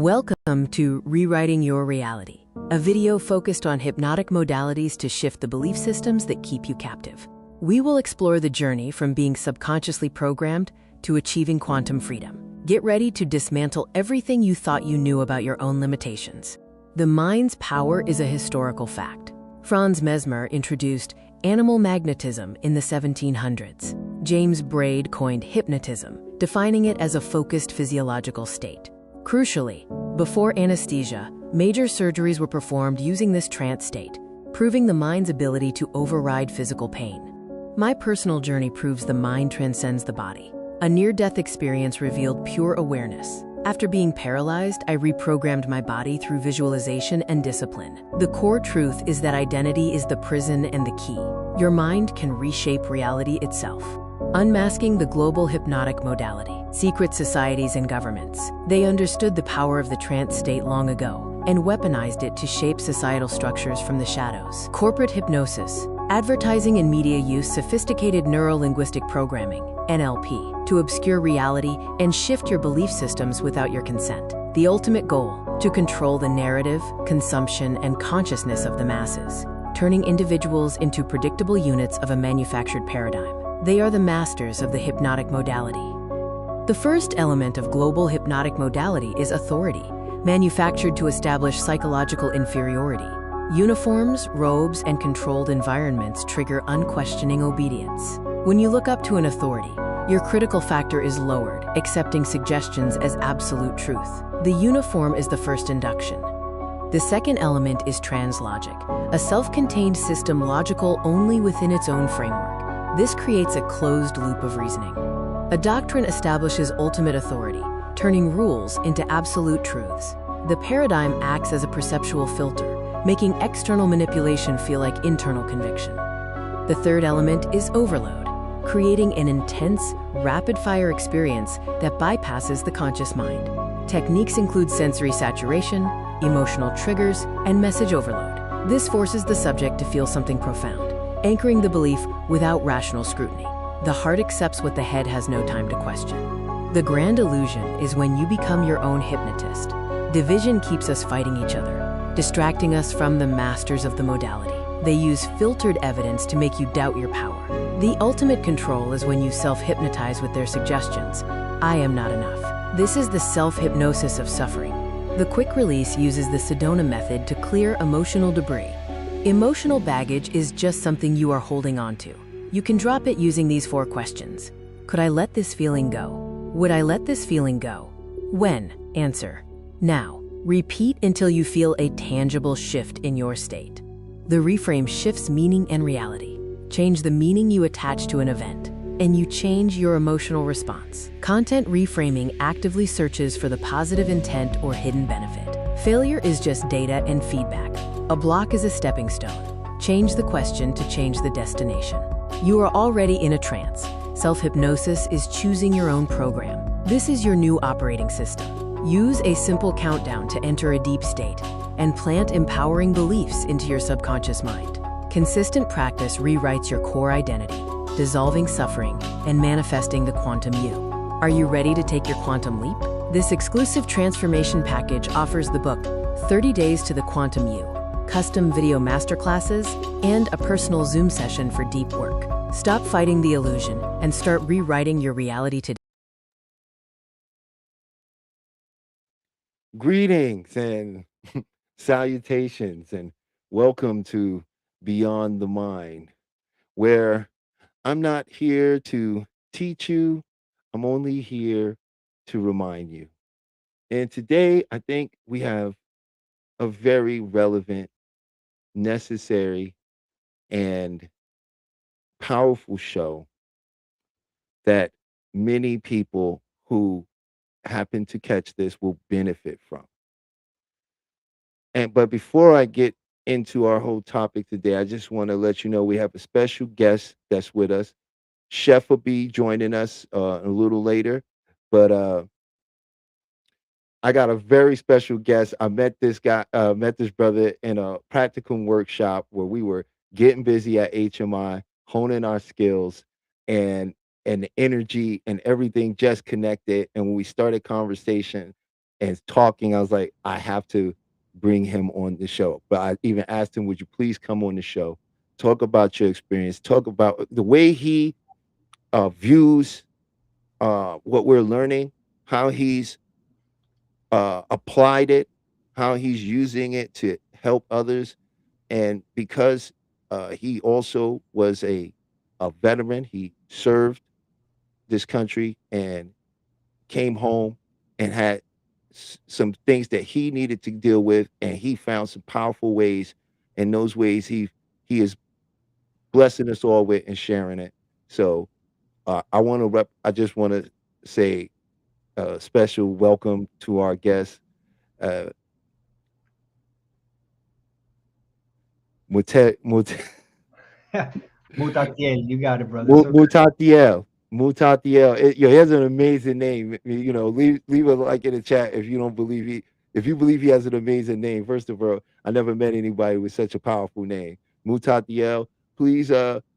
Welcome to Rewriting Your Reality, a video focused on hypnotic modalities to shift the belief systems that keep you captive. We will explore the journey from being subconsciously programmed to achieving quantum freedom. Get ready to dismantle everything you thought you knew about your own limitations. The mind's power is a historical fact. Franz Mesmer introduced animal magnetism in the 1700s. James Braid coined hypnotism, defining it as a focused physiological state. Crucially, before anesthesia, major surgeries were performed using this trance state, proving the mind's ability to override physical pain. My personal journey proves the mind transcends the body. A near-death experience revealed pure awareness. After being paralyzed, I reprogrammed my body through visualization and discipline. The core truth is that identity is the prison and the key. Your mind can reshape reality itself. Unmasking the global hypnotic modality. Secret societies and governments. They understood the power of the trance state long ago and weaponized it to shape societal structures from the shadows. Corporate hypnosis. Advertising and media use sophisticated neuro-linguistic programming, NLP, to obscure reality and shift your belief systems without your consent. The ultimate goal, to control the narrative, consumption, and consciousness of the masses, turning individuals into predictable units of a manufactured paradigm. They are the masters of the hypnotic modality. The first element of global hypnotic modality is authority, manufactured to establish psychological inferiority. Uniforms, robes, and controlled environments trigger unquestioning obedience. When you look up to an authority, your critical factor is lowered, accepting suggestions as absolute truth. The uniform is the first induction. The second element is translogic, a self-contained system logical only within its own framework. This creates a closed loop of reasoning. A doctrine establishes ultimate authority, turning rules into absolute truths. The paradigm acts as a perceptual filter, making external manipulation feel like internal conviction. The third element is overload, creating an intense, rapid-fire experience that bypasses the conscious mind. Techniques include sensory saturation, emotional triggers, and message overload. This forces the subject to feel something profound, anchoring the belief without rational scrutiny. The heart accepts what the head has no time to question. The grand illusion is when you become your own hypnotist. Division keeps us fighting each other, distracting us from the masters of the modality. They use filtered evidence to make you doubt your power. The ultimate control is when you self-hypnotize with their suggestions. I am not enough. This is the self-hypnosis of suffering. The quick release uses the Sedona method to clear emotional debris. Emotional baggage is just something you are holding on to. You can drop it using these 4 questions. Could I let this feeling go? Would I let this feeling go? When? Answer. Now. Repeat until you feel a tangible shift in your state. The reframe shifts meaning and reality. Change the meaning you attach to an event, and you change your emotional response. Content reframing actively searches for the positive intent or hidden benefit. Failure is just data and feedback. A block is a stepping stone. Change the question to change the destination. You are already in a trance. Self-hypnosis is choosing your own program. This is your new operating system. Use a simple countdown to enter a deep state and plant empowering beliefs into your subconscious mind. Consistent practice rewrites your core identity, dissolving suffering and manifesting the quantum you. Are you ready to take your quantum leap? This exclusive transformation package offers the book 30 Days to the Quantum You, custom video masterclasses, and a personal Zoom session for deep work. Stop fighting the illusion and start rewriting your reality today. Greetings and salutations, and welcome to Beyond the Mind, where I'm not here to teach you, I'm only here to remind you. And today, I think we have a very relevant, necessary, and powerful show that many people who happen to catch this will benefit from. But before I get into our whole topic today, I just want to let you know we have a special guest that's with us. Chef will be joining us a little later, but I got a very special guest. I met this brother in a practicum workshop where we were getting busy at HMI, honing our skills, and and the energy and everything just connected. And when we started conversation, and talking. I was like, I have to bring him on the show. But I even asked him, would you please come on the show, talk about your experience, talk about the way he views what we're learning, how he's applied it, how he's using it to help others. And because he also was a veteran, he served this country and came home and had some things that he needed to deal with, and he found some powerful ways. And those ways he is blessing us all with and sharing it. So I just want to say a special welcome to our guest, uh, Mute, Mute, Mutatiel, you got it, brother. It's okay. Mutatiel. Mutatiel. Yo, he has an amazing name. You know, leave a like in the chat if you don't believe if you believe he has an amazing name. First of all, I never met anybody with such a powerful name. Mutatiel. Please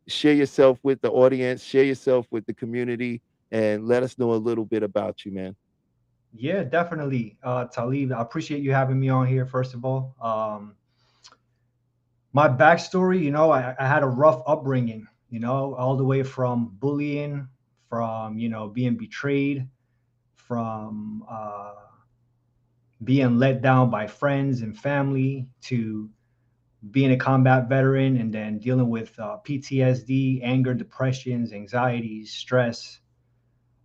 share yourself with the audience, share yourself with the community, and let us know a little bit about you, man. Yeah, definitely, Talib. I appreciate you having me on here. First of all, my backstory, I had a rough upbringing. All the way from bullying, from being betrayed, from being let down by friends and family, to being a combat veteran and then dealing with PTSD, anger, depressions, anxieties, stress.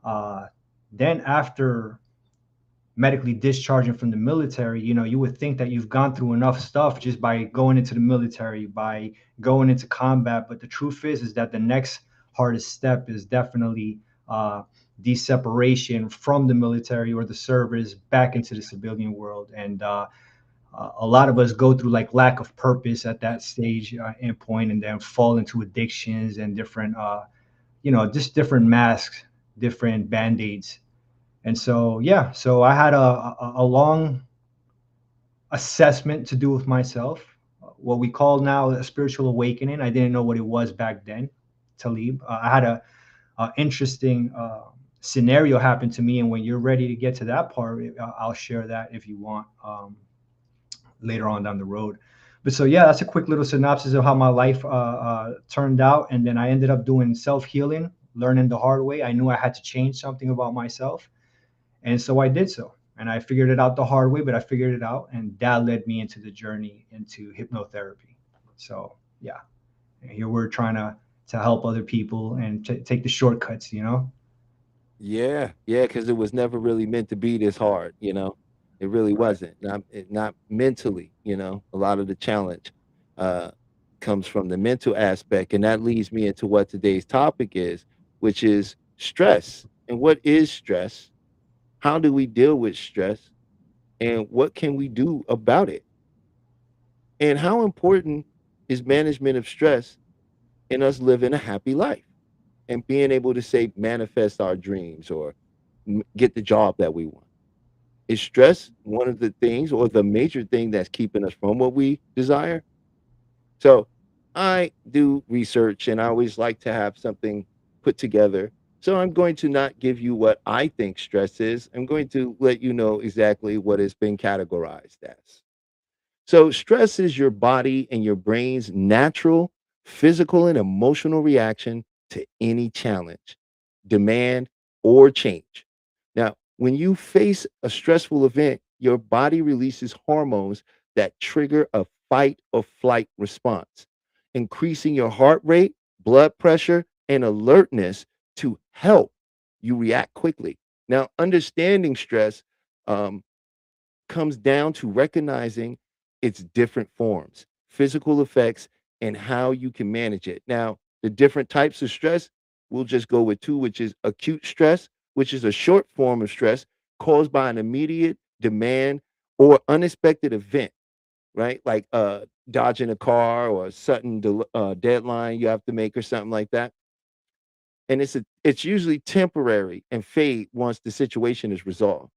Uh, then after medically discharging from the military, you would think that you've gone through enough stuff just by going into the military, by going into combat. But the truth is that the next hardest step is definitely the separation from the military or the service back into the civilian world. And a lot of us go through like lack of purpose at that stage and point, and then fall into addictions and different, just different masks, different band-aids. And so, yeah, so I had a long assessment to do with myself, what we call now a spiritual awakening. I didn't know what it was back then, Talib. I had a interesting scenario happen to me. And when you're ready to get to that part, I'll share that if you want, later on down the road. But so, yeah, that's a quick little synopsis of how my life turned out. And then I ended up doing self healing, learning the hard way. I knew I had to change something about myself, and so I did so. And I figured it out the hard way, but I figured it out. And that led me into the journey into hypnotherapy. So, yeah, and here we're trying to help other people and take the shortcuts, Yeah, yeah, because it was never really meant to be this hard, you know? It really Right. wasn't. Not mentally, you know? A lot of the challenge uh comes from the mental aspect, and that leads me into what today's topic is, which is stress. And what is stress? How do we deal with stress? And what can we do about it? And how important is management of stress in us living a happy life and being able to say manifest our dreams or get the job that we want? Is stress one of the things or the major thing that's keeping us from what we desire? So I do research and I always like to have something put together. So I'm going to not give you what I think stress is. I'm going to let you know exactly what it's been categorized as. So stress is your body and your brain's natural physical and emotional reaction to any challenge, demand, or change. Now, when you face a stressful event, your body releases hormones that trigger a fight or flight response, increasing your heart rate, blood pressure, and alertness to help you react quickly. Now, understanding stress um, comes down to recognizing its different forms, physical effects, and how you can manage it. Now, the different types of stress, we'll just go with two, which is acute stress, which is a short form of stress caused by an immediate demand or unexpected event, right? Like dodging a car or a sudden deadline you have to make or something like that. And it's usually temporary and fade once the situation is resolved.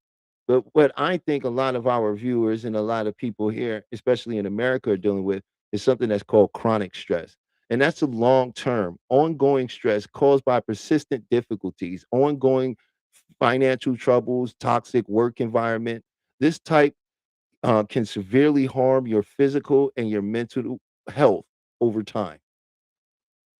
But what I think a lot of our viewers and a lot of people here, especially in America, are dealing with is something that's called chronic stress. And that's a long term, ongoing stress caused by persistent difficulties, ongoing financial troubles, toxic work environment, This type can severely harm your physical and your mental health over time.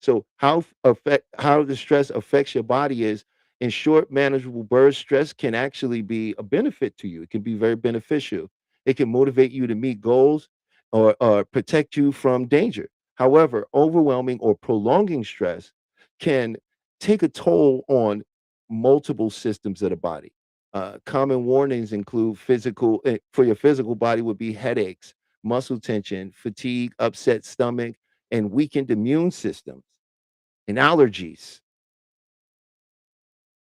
So how the stress affects your body is, in short, manageable burst, stress can actually be a benefit to you. It can be very beneficial. It can motivate you to meet goals or protect you from danger. However, overwhelming or prolonging stress can take a toll on multiple systems of the body. Common warnings include for your physical body would be headaches, muscle tension, fatigue, upset stomach, and weakened immune systems and allergies,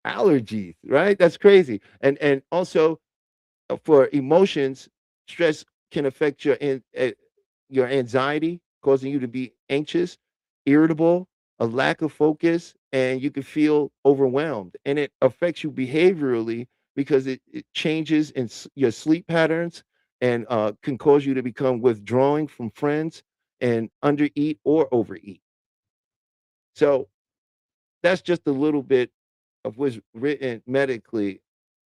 right? That's crazy. And also for emotions, stress can affect your anxiety, causing you to be anxious, irritable, a lack of focus, and you can feel overwhelmed. And it affects you behaviorally because it changes in your sleep patterns and can cause you to become withdrawing from friends and undereat or overeat. So that's just a little bit of what's written medically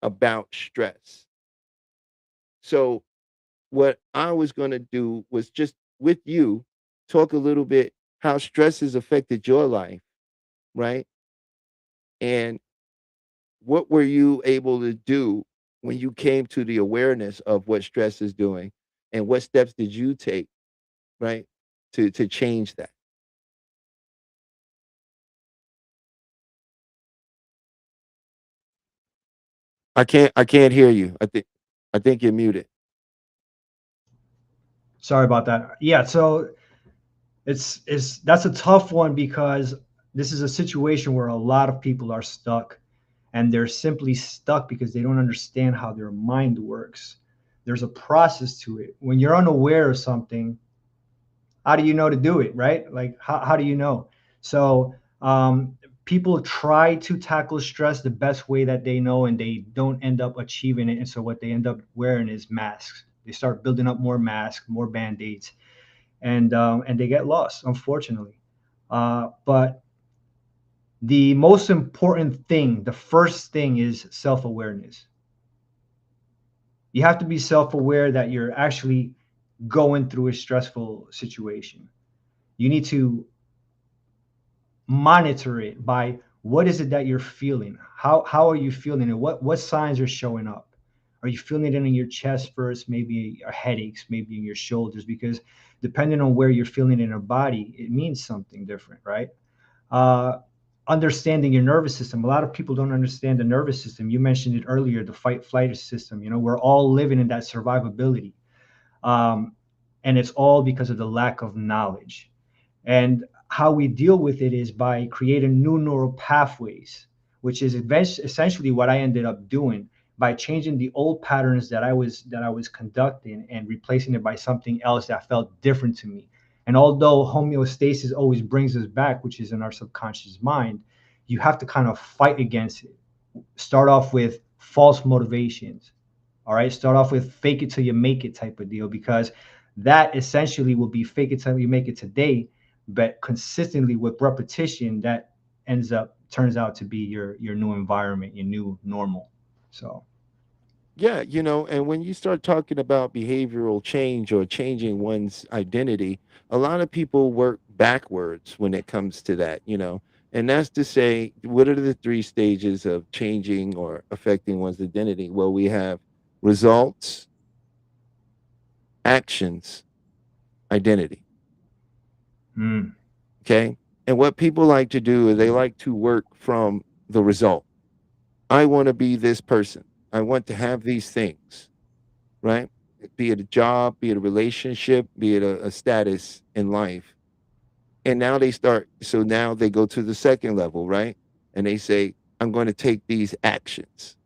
about stress. So what I was going to do was just with you talk a little bit how stress has affected your life, right? And what were you able to do when you came to the awareness of what stress is doing, and what steps did you take, right, to change that? I can't hear you. I think you're muted. Sorry about that. Yeah, so it's that's a tough one because this is a situation where a lot of people are stuck, and they're simply stuck because they don't understand how their mind works. There's a process to it. When you're unaware of something, how do you know to do it, right? Like how do you know? So people try to tackle stress the best way that they know, and they don't end up achieving it. And so what they end up wearing is masks. They start building up more masks, more band-aids, and they get lost, unfortunately. But the most important thing, the first thing, is self-awareness. You have to be self-aware that you're actually going through a stressful situation. You need to monitor it by what is it that you're feeling. How are you feeling it? What signs are showing up? Are you feeling it in your chest first, maybe your headaches, maybe in your shoulders? Because depending on where you're feeling in your body, it means something different, right? uh, Understanding your nervous system. A lot of people don't understand the nervous system. You mentioned it earlier, the fight flight system. We're all living in that survivability, um, and it's all because of the lack of knowledge. And how we deal with it is by creating new neural pathways, which is essentially what I ended up doing by changing the old patterns that I was conducting and replacing it by something else that felt different to me. And although homeostasis always brings us back, which is in our subconscious mind, you have to kind of fight against it. Start off with false motivations. All right. Start off with fake it till you make it type of deal, because that essentially will be fake it till you make it today, but consistently with repetition, that turns out to be your new environment, your new normal. So Yeah, and when you start talking about behavioral change or changing one's identity, a lot of people work backwards when it comes to that. And that's to say, what are the three stages of changing or affecting one's identity? Well, we have results, actions, identity. mm, Okay. And what people like to do is they like to work from the result. I want to be this person. I want to have these things, right? Be it a job, be it a relationship, be it a status in life. And now so now they go to the second level, right? And they say, I'm going to take these actions,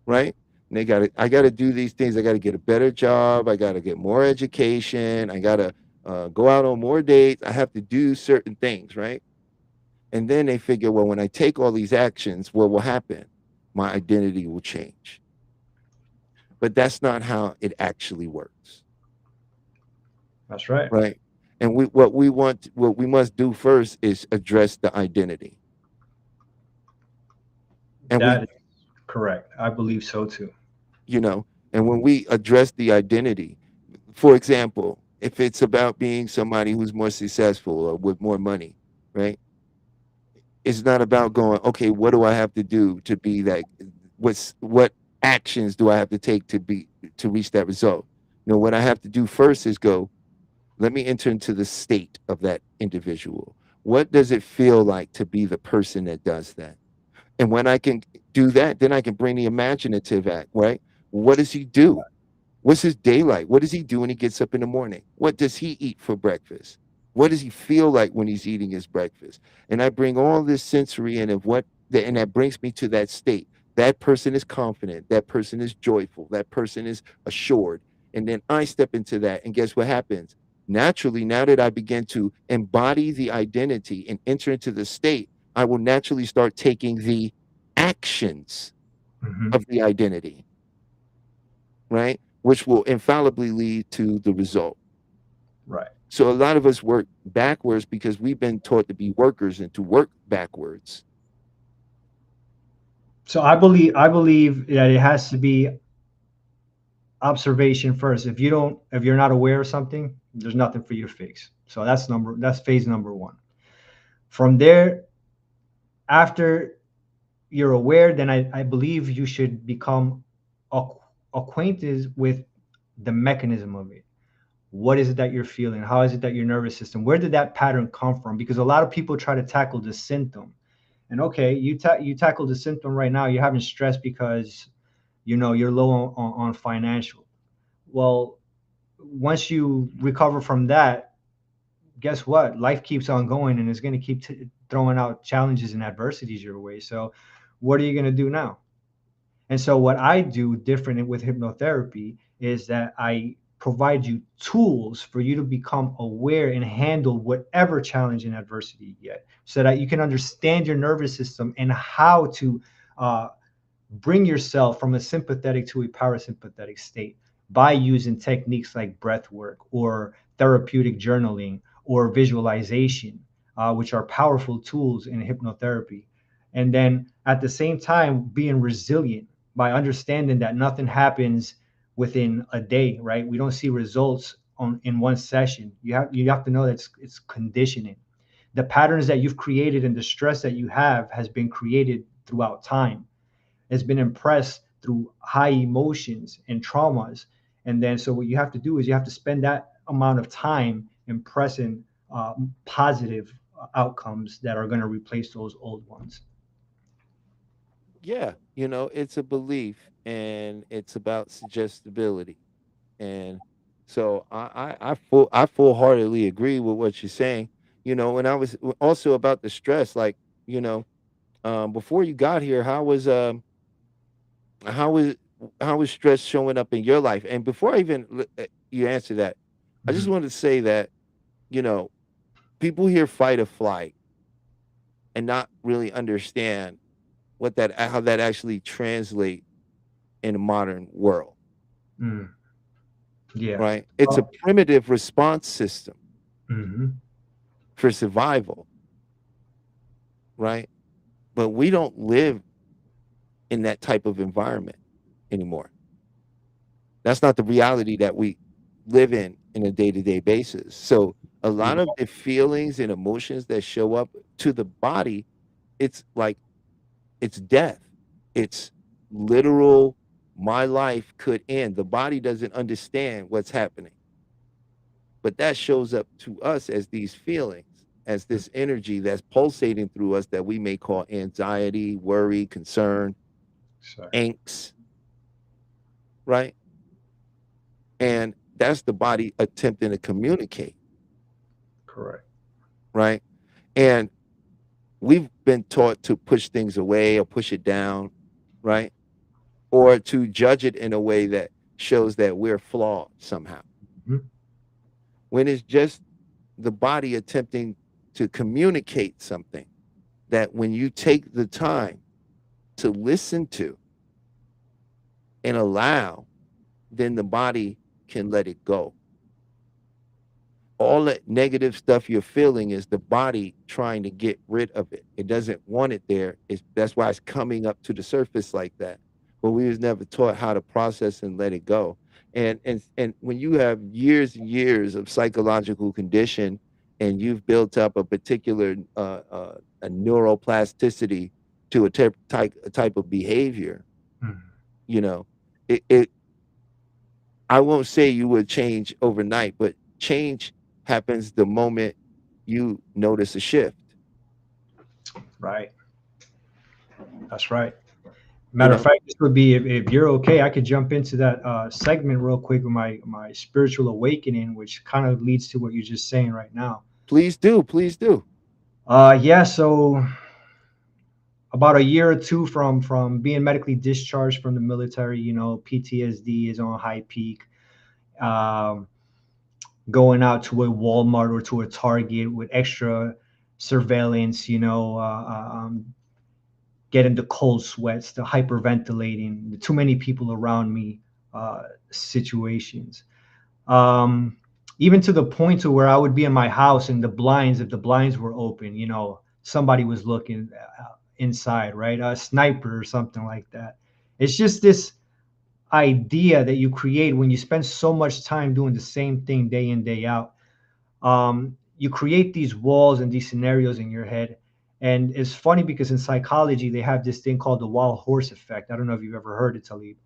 right? And I got to do these things. I got to get a better job. I got to get more education. I got to go out on more dates. I have to do certain things, right? And then they figure, well, when I take all these actions, what will happen? My identity will change. But that's not how it actually works, that's right. right? And what we must do first is address the identity. And we That is correct. I believe so too. you know. And when we address the identity, for example, if it's about being somebody who's more successful or with more money, right? It's not about going, okay, what do I have to do to be that? What actions do I have to take to reach that result? No, what I have to do first is go, let me enter into the state of that individual. What does it feel like to be the person that does that? And when I can do that, then I can bring the imaginative act, right? What does he do? What's his daylight? What does he do when he gets up in the morning? What does he eat for breakfast? What does he feel like when he's eating his breakfast? And I bring all this sensory in of and that brings me to that state. That person is confident. That person is joyful. That person is assured. And then I step into that. And guess what happens? Naturally, now that I begin to embody the identity and enter into the state, I will naturally start taking the actions Hmm. of the identity, right? Which will infallibly lead to the result. Right. So a lot of us work backwards because we've been taught to be workers and to work backwards. So I believe that it has to be observation first. If you're not aware of something, there's nothing for you to fix. So that's phase number one. From there, after you're aware, then I believe you should become acquainted with the mechanism of it. What is it that you're feeling? How is it that your nervous system, where did that pattern come from? Because a lot of people try to tackle the symptom. And okay, you tackle the symptom right now, you're having stress because you're low on financial. Well, once you recover from that, guess what? Life keeps on going and it's going to keep throwing out challenges and adversities your way. So what are you going to do now? And so what I do different with hypnotherapy is that I provide you tools for you to become aware and handle whatever challenge and adversity you get, so that you can understand your nervous system and how to uh, bring yourself from a sympathetic to a parasympathetic state by using techniques like breath work or therapeutic journaling or visualization, which are powerful tools in hypnotherapy. And then at the same time, being resilient by understanding that nothing happens within a day, right? We don't see results in one session. You have to know that it's conditioning. The patterns that you've created and the stress that you have has been created throughout time. It's been impressed through high emotions and traumas. And then, so what you have to do is you have to spend that amount of time impressing positive outcomes that are going to replace those old ones. Yeah, it's a belief and it's about suggestibility. And so I full heartedly agree with what you're saying. And I was also about the stress, like, you know, before you got here, how was how was stress showing up in your life? And before I even you answer that, I just Mhm. wanted to say that, you know, people hear fight or flight and not really understand how that actually translate in a modern world, Mm. Yeah. right? It's a Well, primitive response system mhm. for survival, right? But we don't live in that type of environment anymore. That's not the reality that we live in a day-to-day basis. So a lot of Yeah. the feelings and emotions that show up to the body, it's like it's death. It's literal, my life could end. The body doesn't understand what's happening. But that shows up to us as these feelings, as this energy that's pulsating through us that we may call anxiety, worry, concern, Sorry. angst, right? And that's the body attempting to communicate, Correct. right? And we've been taught to push things away or push it down, right? Or to judge it in a way that shows that we're flawed somehow. Mhm. When it's just the body attempting to communicate something that when you take the time to listen to and allow, then the body can let it go. All that negative stuff you're feeling is the body trying to get rid of it. It doesn't want it there. That's why it's coming up to the surface like that. but we was never taught how to process and let it go. And when you have years and years of psychological condition, and you've built up a particular a neuroplasticity to a type of behavior, Mhm. you know, it I won't say you would change overnight, but change happens the moment you notice a shift, Right. That's right. you Matter of know. fact, this would be, if you're okay, I could jump into that segment real quick with my spiritual awakening, which kind of leads to what you're just saying right now. Please do, please do. Yeah. So about a year or two from being medically discharged from the military, PTSD is on high peak. Um, Going out to a Walmart or to a Target with extra surveillance, getting the cold sweats, the hyperventilating, the too many people around me situations. Um, Even to the point to where I would be in my house and the blinds, if the blinds were open, somebody was looking inside, right? A sniper or something like that. It's just this idea that you create when you spend so much time doing the same thing day in, day out. You create these walls and these scenarios in your head. And it's funny because in psychology, they have this thing called the wild horse effect. I don't know if you've ever heard it, Talib.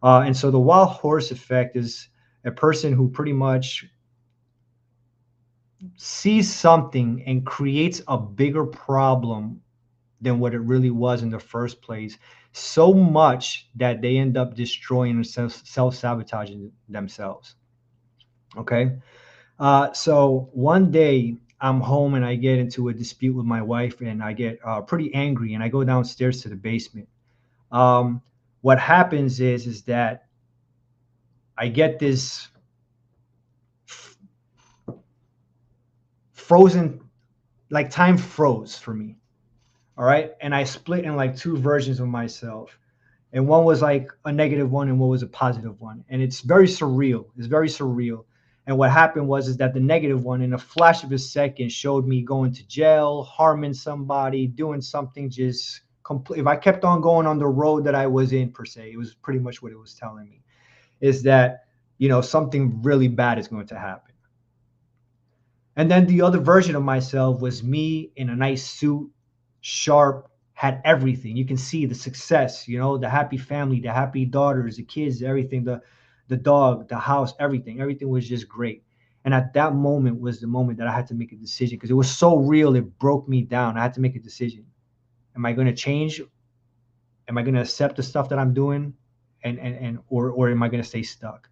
And so the wild horse effect is a person who pretty much sees something and creates a bigger problem than what it really was in the first place, so much that they end up destroying and self-sabotaging themselves. Okay. So one day I'm home and I get into a dispute with my wife and I get pretty angry and I go downstairs to the basement. Um, what happens is that I get this frozen, like time froze for me. All right. And I split in like two versions of myself. And one was like a negative one and one was a positive one. And it's very surreal. It's very surreal. And what happened was is that the negative one, in a flash of a second, showed me going to jail, harming somebody, doing something just complete. If I kept on going on the road that I was in, per se, it was pretty much what it was telling me, is that, something really bad is going to happen. And then the other version of myself was me in a nice suit, sharp, had everything. You can see the success, the happy family, the happy daughters, the kids, everything, the dog, the house, everything. Everything was just great. And at that moment was the moment that I had to make a decision because it was so real, it broke me down. I had to make a decision. Am I going to change? Am I going to accept the stuff that I'm doing? Or am I going to stay stuck?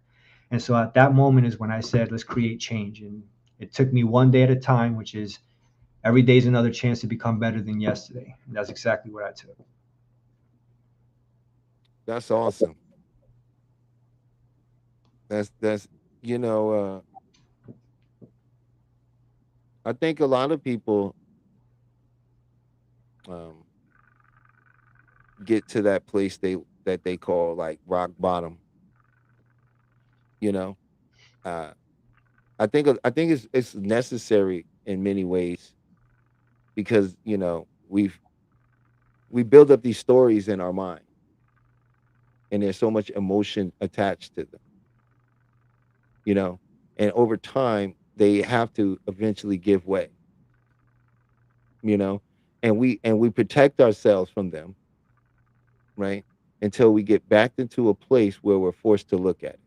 And so at that moment is when I said, let's create change. And it took me one day at a time, which is every day is another chance to become better than yesterday. And that's exactly what I took. That's awesome. That's you know, I think a lot of people um get to that place they call like rock bottom, you know. Uh I think it's necessary in many ways because, we build up these stories in our mind and there's so much emotion attached to them, you know. And over time they have to eventually give way, you know. And we protect ourselves from them, right? Until we get back into a place where we're forced to look at it.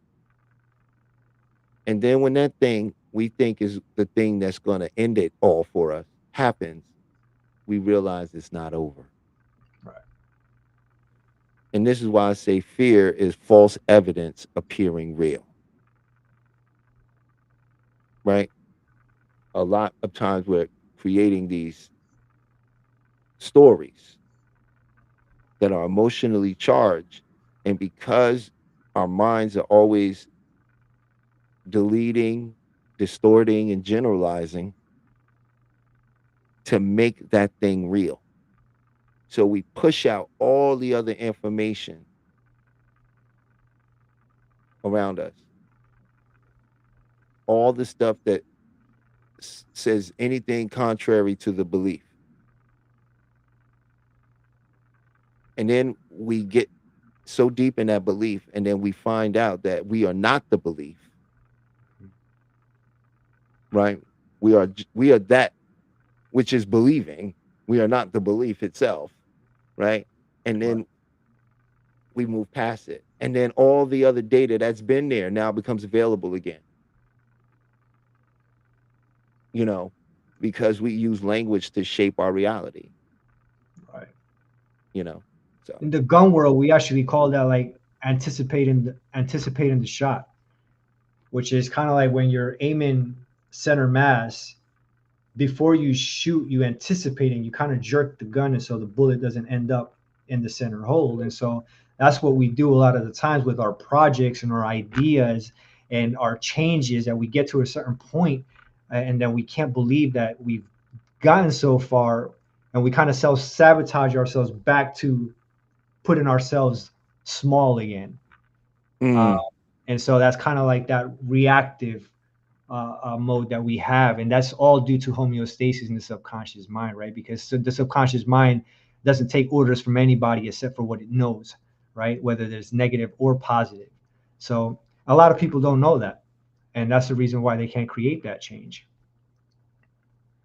And then when that thing we think is the thing that's going to end it all for us happens, we realize it's not over. Right. And this is why I say fear is false evidence appearing real, right? A lot of times we're creating these stories that are emotionally charged. And because our minds are always deleting, distorting, and generalizing to make that thing real. So we push out all the other information around us, all the stuff that says anything contrary to the belief. And then we get so deep in that belief, and then we find out that we are not the belief, right? We are that which is believing. We are not the belief itself, right? And Right. then we move past it. And then all the other data that's been there now becomes available again, you know, because we use language to shape our reality, Right. you know. So In the gun world, we actually call that like anticipating the shot, which is kind of like when you're aiming center mass before you shoot, you anticipating, you kind of jerk the gun, and so the bullet doesn't end up in the center hole. And so that's what we do a lot of the times with our projects and our ideas and our changes, that we get to a certain point, and then we can't believe that we've gotten so far, and we kind of self-sabotage ourselves back to putting ourselves small again. uh, mm, and so that's kind of like that reactive mode that we have, and that's all due to homeostasis in the subconscious mind, right? Because the subconscious mind doesn't take orders from anybody except for what it knows, right? Whether there's negative or positive. So a lot of people don't know that, and that's the reason why they can't create that change.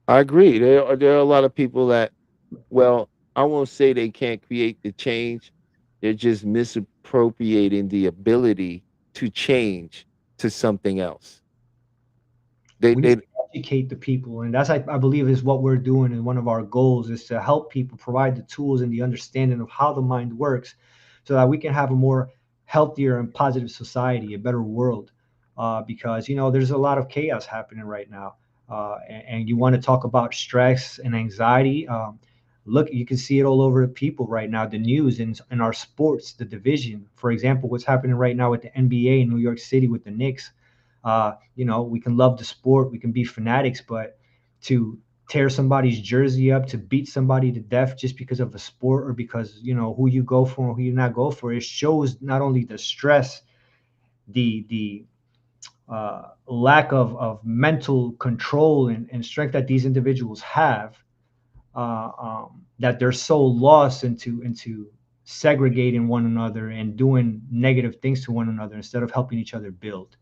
I agree. There are a lot of people that, well, I won't say they can't create the change. They're just misappropriating the ability to change to something else. We need They to educate the people, and that's, I believe, is what we're doing, and one of our goals is to help people, provide the tools and the understanding of how the mind works, so that we can have a more healthier and positive society, a better world. Because there's a lot of chaos happening right now, and you want to talk about stress and anxiety. Look, you can see it all over the people right now, the news and in our sports, the division, for example, what's happening right now with the NBA in New York City with the Knicks. We can love the sport, we can be fanatics, but to tear somebody's jersey up, to beat somebody to death just because of a sport, or because who you go for and who you not go for, it shows not only the stress, the lack of mental control and strength that these individuals have, that they're so lost into segregating one another and doing negative things to one another instead of helping each other build.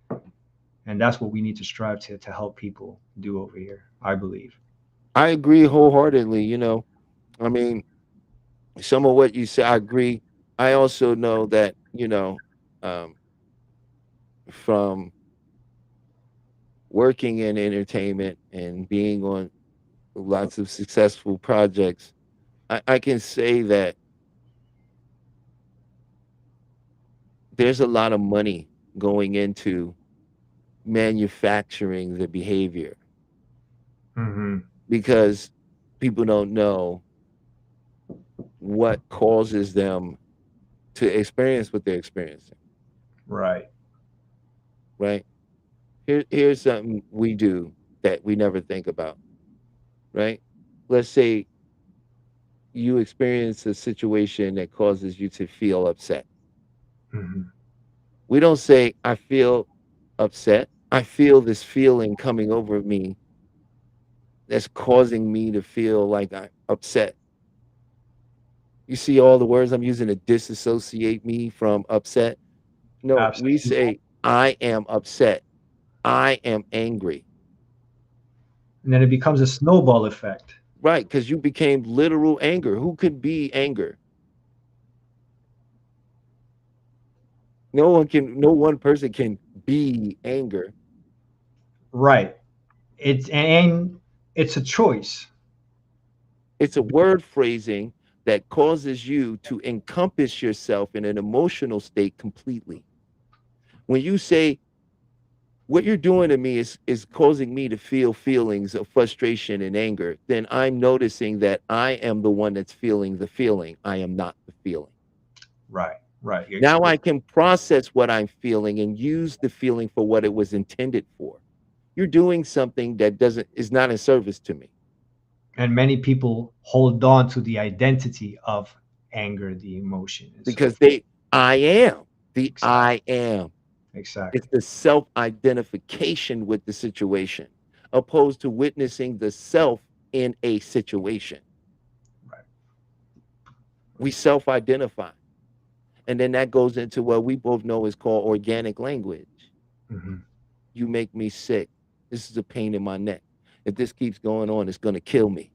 And that's what we need to strive to help people do over here, I believe. I agree wholeheartedly. I mean, some of what you say, I agree. I also know that, um, from working in entertainment and being on lots of successful projects, I can say that there's a lot of money going into manufacturing the behavior, Hmm. because people don't know what causes them to experience what they're experiencing, Right. right? Here's something we do that we never think about, right? Let's say you experience a situation that causes you to feel upset. Hmm. We don't say, I feel upset. I feel this feeling coming over me that's causing me to feel like I'm upset. You see all the words I'm using to disassociate me from upset? No, we Absolutely. say, I am upset. I am angry. And then it becomes a snowball effect. Right, because you became literal anger. Who could be anger? No one person can be anger. Right. It's a choice. It's a word phrasing that causes you to encompass yourself in an emotional state completely. When you say, what you're doing to me is causing me to feel feelings of frustration and anger, then I'm noticing that I am the one that's feeling the feeling. I am not the feeling. Right. Right. Now I can process what I'm feeling and use the feeling for what it was intended for. You're doing something that doesn't is not in service to me, And many people hold on to the identity of anger, the emotion, and so because forth. I am the Exactly. I am. It's Exactly. the self-identification with the situation, opposed to witnessing the self in a situation. Right. We self-identify. And then that goes into what we both know is called organic language. Mhm. You make me sick. This is a pain in my neck. If this keeps going on, it's going to kill me.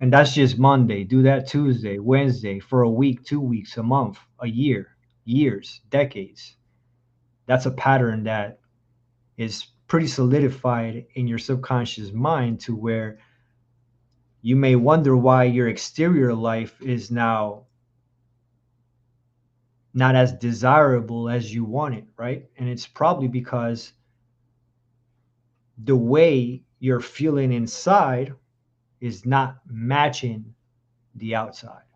And that's just Monday. Do that Tuesday, Wednesday, for a week, 2 weeks, a month, a year, years, decades. That's a pattern that is pretty solidified in your subconscious mind to where you may wonder why your exterior life is now not as desirable as you want it, right? And it's probably because the way you're feeling inside is not matching the outside.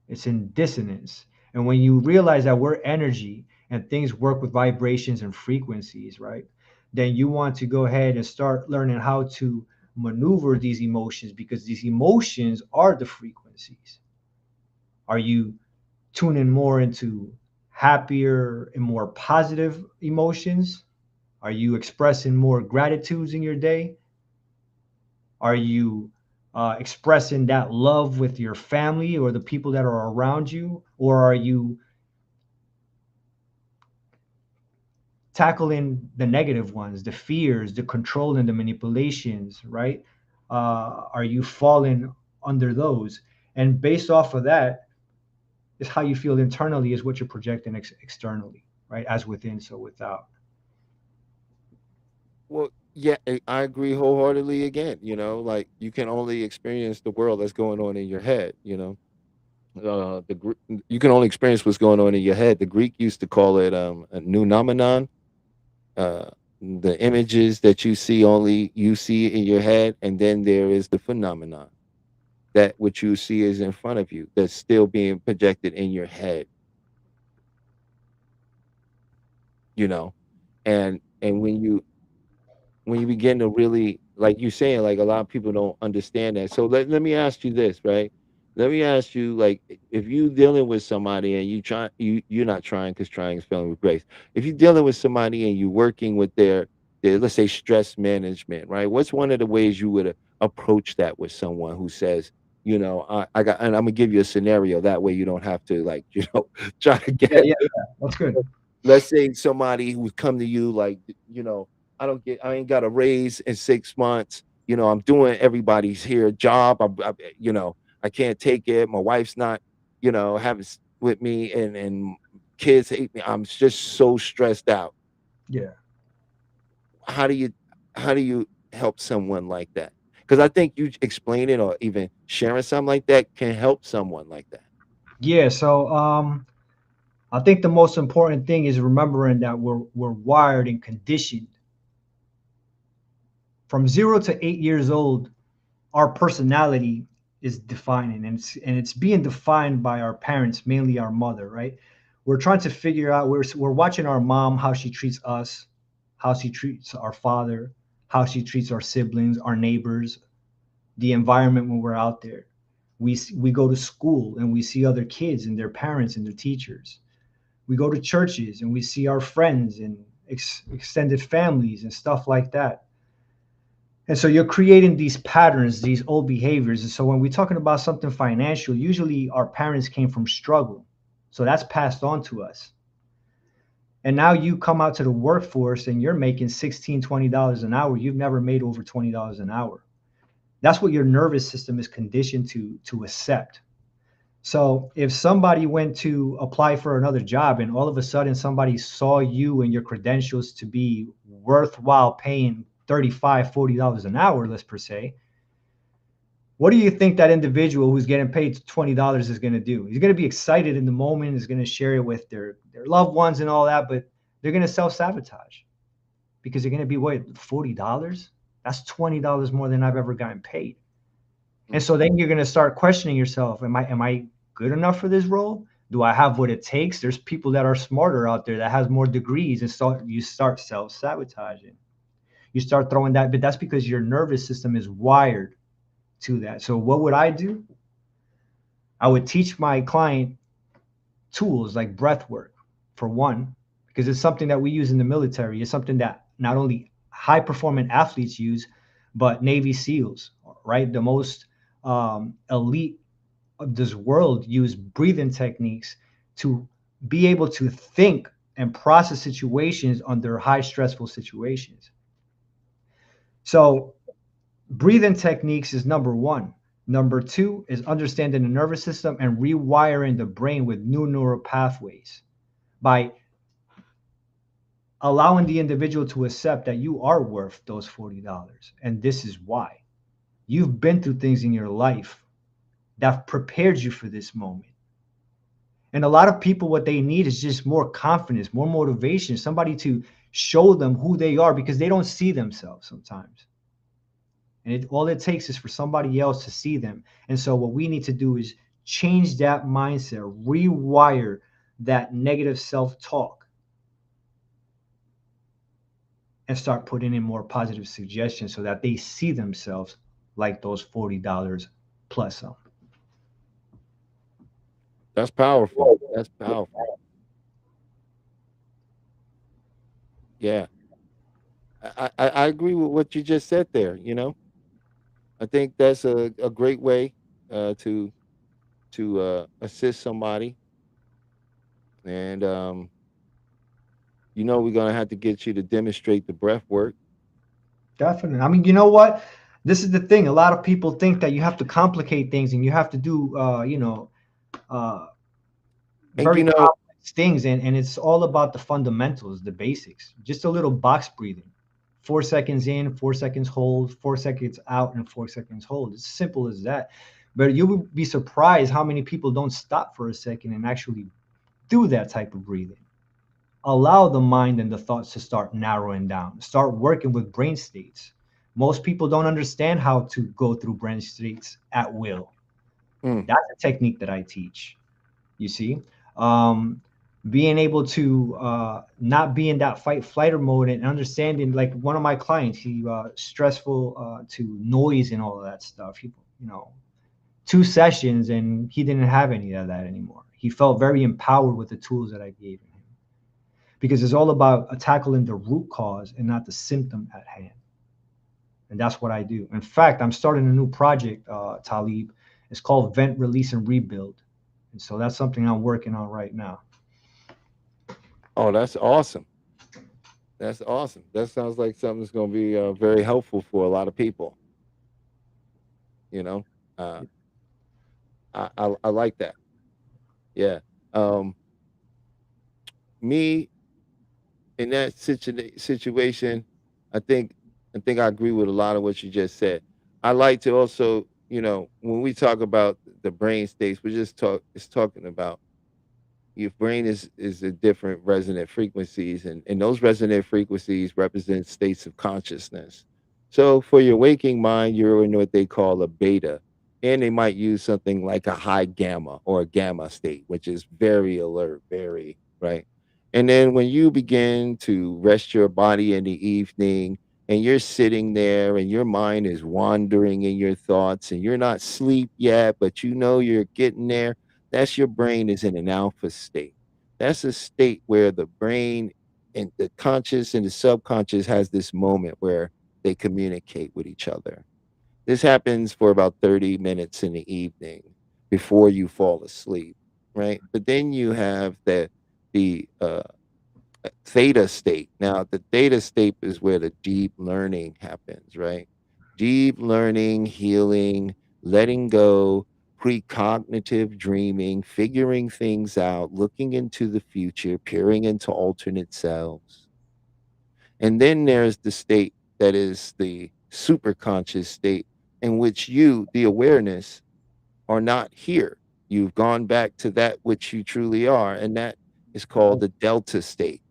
It's in dissonance. And when you realize that we're energy and things work with vibrations and frequencies, right? Then you want to go ahead and start learning how to maneuver these emotions because these emotions are the frequencies. Are you tuning more into happier and more positive emotions? Are you expressing more gratitudes in your day? Are you expressing that love with your family or the people that are around you? Or are you tackling the negative ones, the fears, the control, and the manipulations, right? Are you falling under those? And based off of that, is how you feel internally, is what you're projecting externally, right? As within, so without. Well, yeah, I agree wholeheartedly again. Like you can only experience the world that's going on in your head. You can only experience what's going on in your head. The Greek used to call it a nounomenon. Uh, the images that you see only you see in your head, and then there is the phenomenon that what you see is in front of you that's still being projected in your head. You know, and when you begin to really, like you saying, like a lot of people don't understand that. So let me ask you this, right? Let me ask you, like, if you dealing with somebody and you're not trying because trying is failing with grace. If you're dealing with somebody and you're working with their let's say stress management, right? What's one of the ways you would approach that with someone who says, I got, and I'm gonna give you a scenario that way you don't have to like, try to Yeah, get. yeah, yeah. That's good. Let's say somebody who's come to you like, I ain't got a raise in 6 months. I'm doing everybody's here job. I can't take it. My wife's not, having with me, and kids hate me. I'm just so stressed out. Yeah. How do you, how do you help someone like that? Because I think you explaining or even sharing something like that can help someone like that. Yeah. So I think the most important thing is remembering that we're wired and conditioned from 0 to 8 years old. Our personality is defining, and it's being defined by our parents, mainly our mother, right? We're trying to figure out, we're watching our mom, how she treats us, how she treats our father, how she treats our siblings, our neighbors, the environment when we're out there. We go to school and we see other kids and their parents and their teachers. We go to churches and we see our friends and extended families and stuff like that. And so you're creating these patterns, these old behaviors. And so when we're talking about something financial, usually our parents came from struggle. So that's passed on to us. And now you come out to the workforce and you're making $16, $20 an hour. You've never made over $20 an hour. That's what your nervous system is conditioned to accept. So if somebody went to apply for another job and all of a sudden somebody saw you and your credentials to be worthwhile paying $35, $40 an hour, let's per se, what do you think that individual who's getting paid $20 is going to do? He's going to be excited in the moment, is going to share it with their loved ones and all that, but they're going to self-sabotage because they're going to be, wait, $40? That's $20 more than I've ever gotten paid. And so then you're going to start questioning yourself. Am I good enough for this role? Do I have what it takes? There's people that are smarter out there that has more degrees, and so you start self-sabotaging. You start throwing that, but that's because your nervous system is wired to that. So what would I do? I would teach my client tools like breath work, for one, because it's something that we use in the military. It's something that not only high performing athletes use, but Navy SEALs, right? The most elite of this world use breathing techniques to be able to think and process situations under high stressful situations. So breathing techniques is number one. Number two is understanding the nervous system and rewiring the brain with new neural pathways by allowing the individual to accept that you are worth those $40. And this is why. You've been through things in your life that prepared you for this moment. And a lot of people, what they need is just more confidence, more motivation, somebody to show them who they are because they don't see themselves sometimes. And all it takes is for somebody else to see them. And so what we need to do is change that mindset, rewire that negative self-talk, and start putting in more positive suggestions so that they see themselves like those $40 plus some. That's powerful. That's powerful. Yeah. I agree with what you just said there, you know. I think that's a great way to assist somebody. And you know, we're gonna have to get you to demonstrate the breath work. Definitely. I mean, you know what? This is the thing. A lot of people think that you have to complicate things and you have to do, uh, And very you know, complex things. And it's all about the fundamentals, the basics. Just a little box breathing. 4 seconds in, 4 seconds hold, 4 seconds out, and 4 seconds hold. It's simple as that. But you would be surprised how many people don't stop for a second and actually do that type of breathing. Allow the mind and the thoughts to start narrowing down, start working with brain states. Most people don't understand how to go through brain states at will. mm, That's a technique that I teach. You see, um, being able to not be in that fight flighter mode and understanding, like one of my clients, he stressful to noise and all of that stuff. He, 2 sessions and he didn't have any of that anymore. He felt very empowered with the tools that I gave him because it's all about tackling the root cause and not the symptom at hand. And that's what I do. In fact, I'm starting a new project, Talib. It's called Vent, Release, and Rebuild. And so that's something I'm working on right now. oh, that's awesome. That's awesome. That sounds like something that's gonna be very helpful for a lot of people. You know, uh, I like that. Yeah. Um, Me in that situation, I think I think I agree with a lot of what you just said. I like to also, you know, when we talk about the brain states, we just talking about your brain is a different resonant frequencies, and those resonant frequencies represent states of consciousness. So for your waking mind, you're in what they call a beta, and they might use something like a high gamma or a gamma state, which is very alert, very right. And then when you begin to rest your body in the evening, and you're sitting there and your mind is wandering in your thoughts and you're not asleep yet, but you know you're getting there, that's your brain is in an alpha state. That's a state where the brain and the conscious and the subconscious has this moment where they communicate with each other. This happens for about 30 minutes in the evening before you fall asleep, right? But then you have the theta state. Now, the theta state is where the deep learning happens, right? Deep learning, healing, letting go, precognitive dreaming, figuring things out, looking into the future, peering into alternate selves. And then there's the state that is the superconscious state in which you, the awareness, are not here. You've gone back to that which you truly are, and that is called the delta state.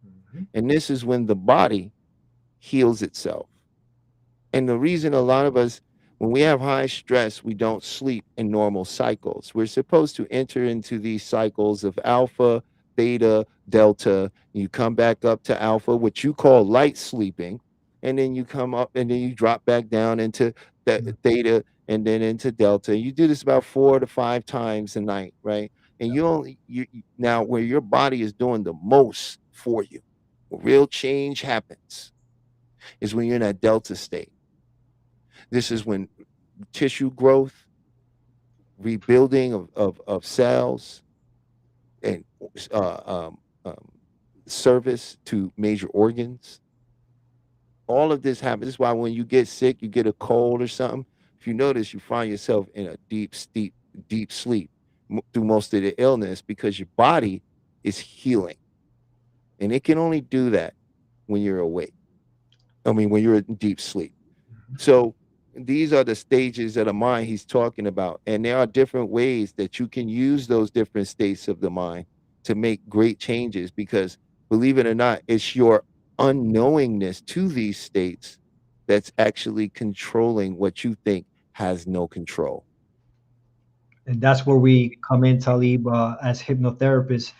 Mhm. And this is when the body heals itself. And the reason a lot of us, when we have high stress, we don't sleep in normal cycles. We're supposed to enter into these cycles of alpha, theta, delta. You come back up to alpha, which you call light sleeping. And then you come up and then you drop back down into theta and then into delta. You do this about 4 to 5 times a night, right? And now where your body is doing the most for you, where real change happens, is when you're in that delta state. This is when tissue growth, rebuilding of cells, and uh, um, um, service to major organs. All of this happens. This is why when you get sick, you get a cold or something. If you notice, you find yourself in a deep sleep through most of the illness because your body is healing, and it can only do that when you're awake. I mean, when you're in deep sleep. So these are the stages of the mind he's talking about. And there are different ways that you can use those different states of the mind to make great changes because, believe it or not, it's your unknowingness to these states that's actually controlling what you think has no control. And that's where we come in, Talib, as hypnotherapists.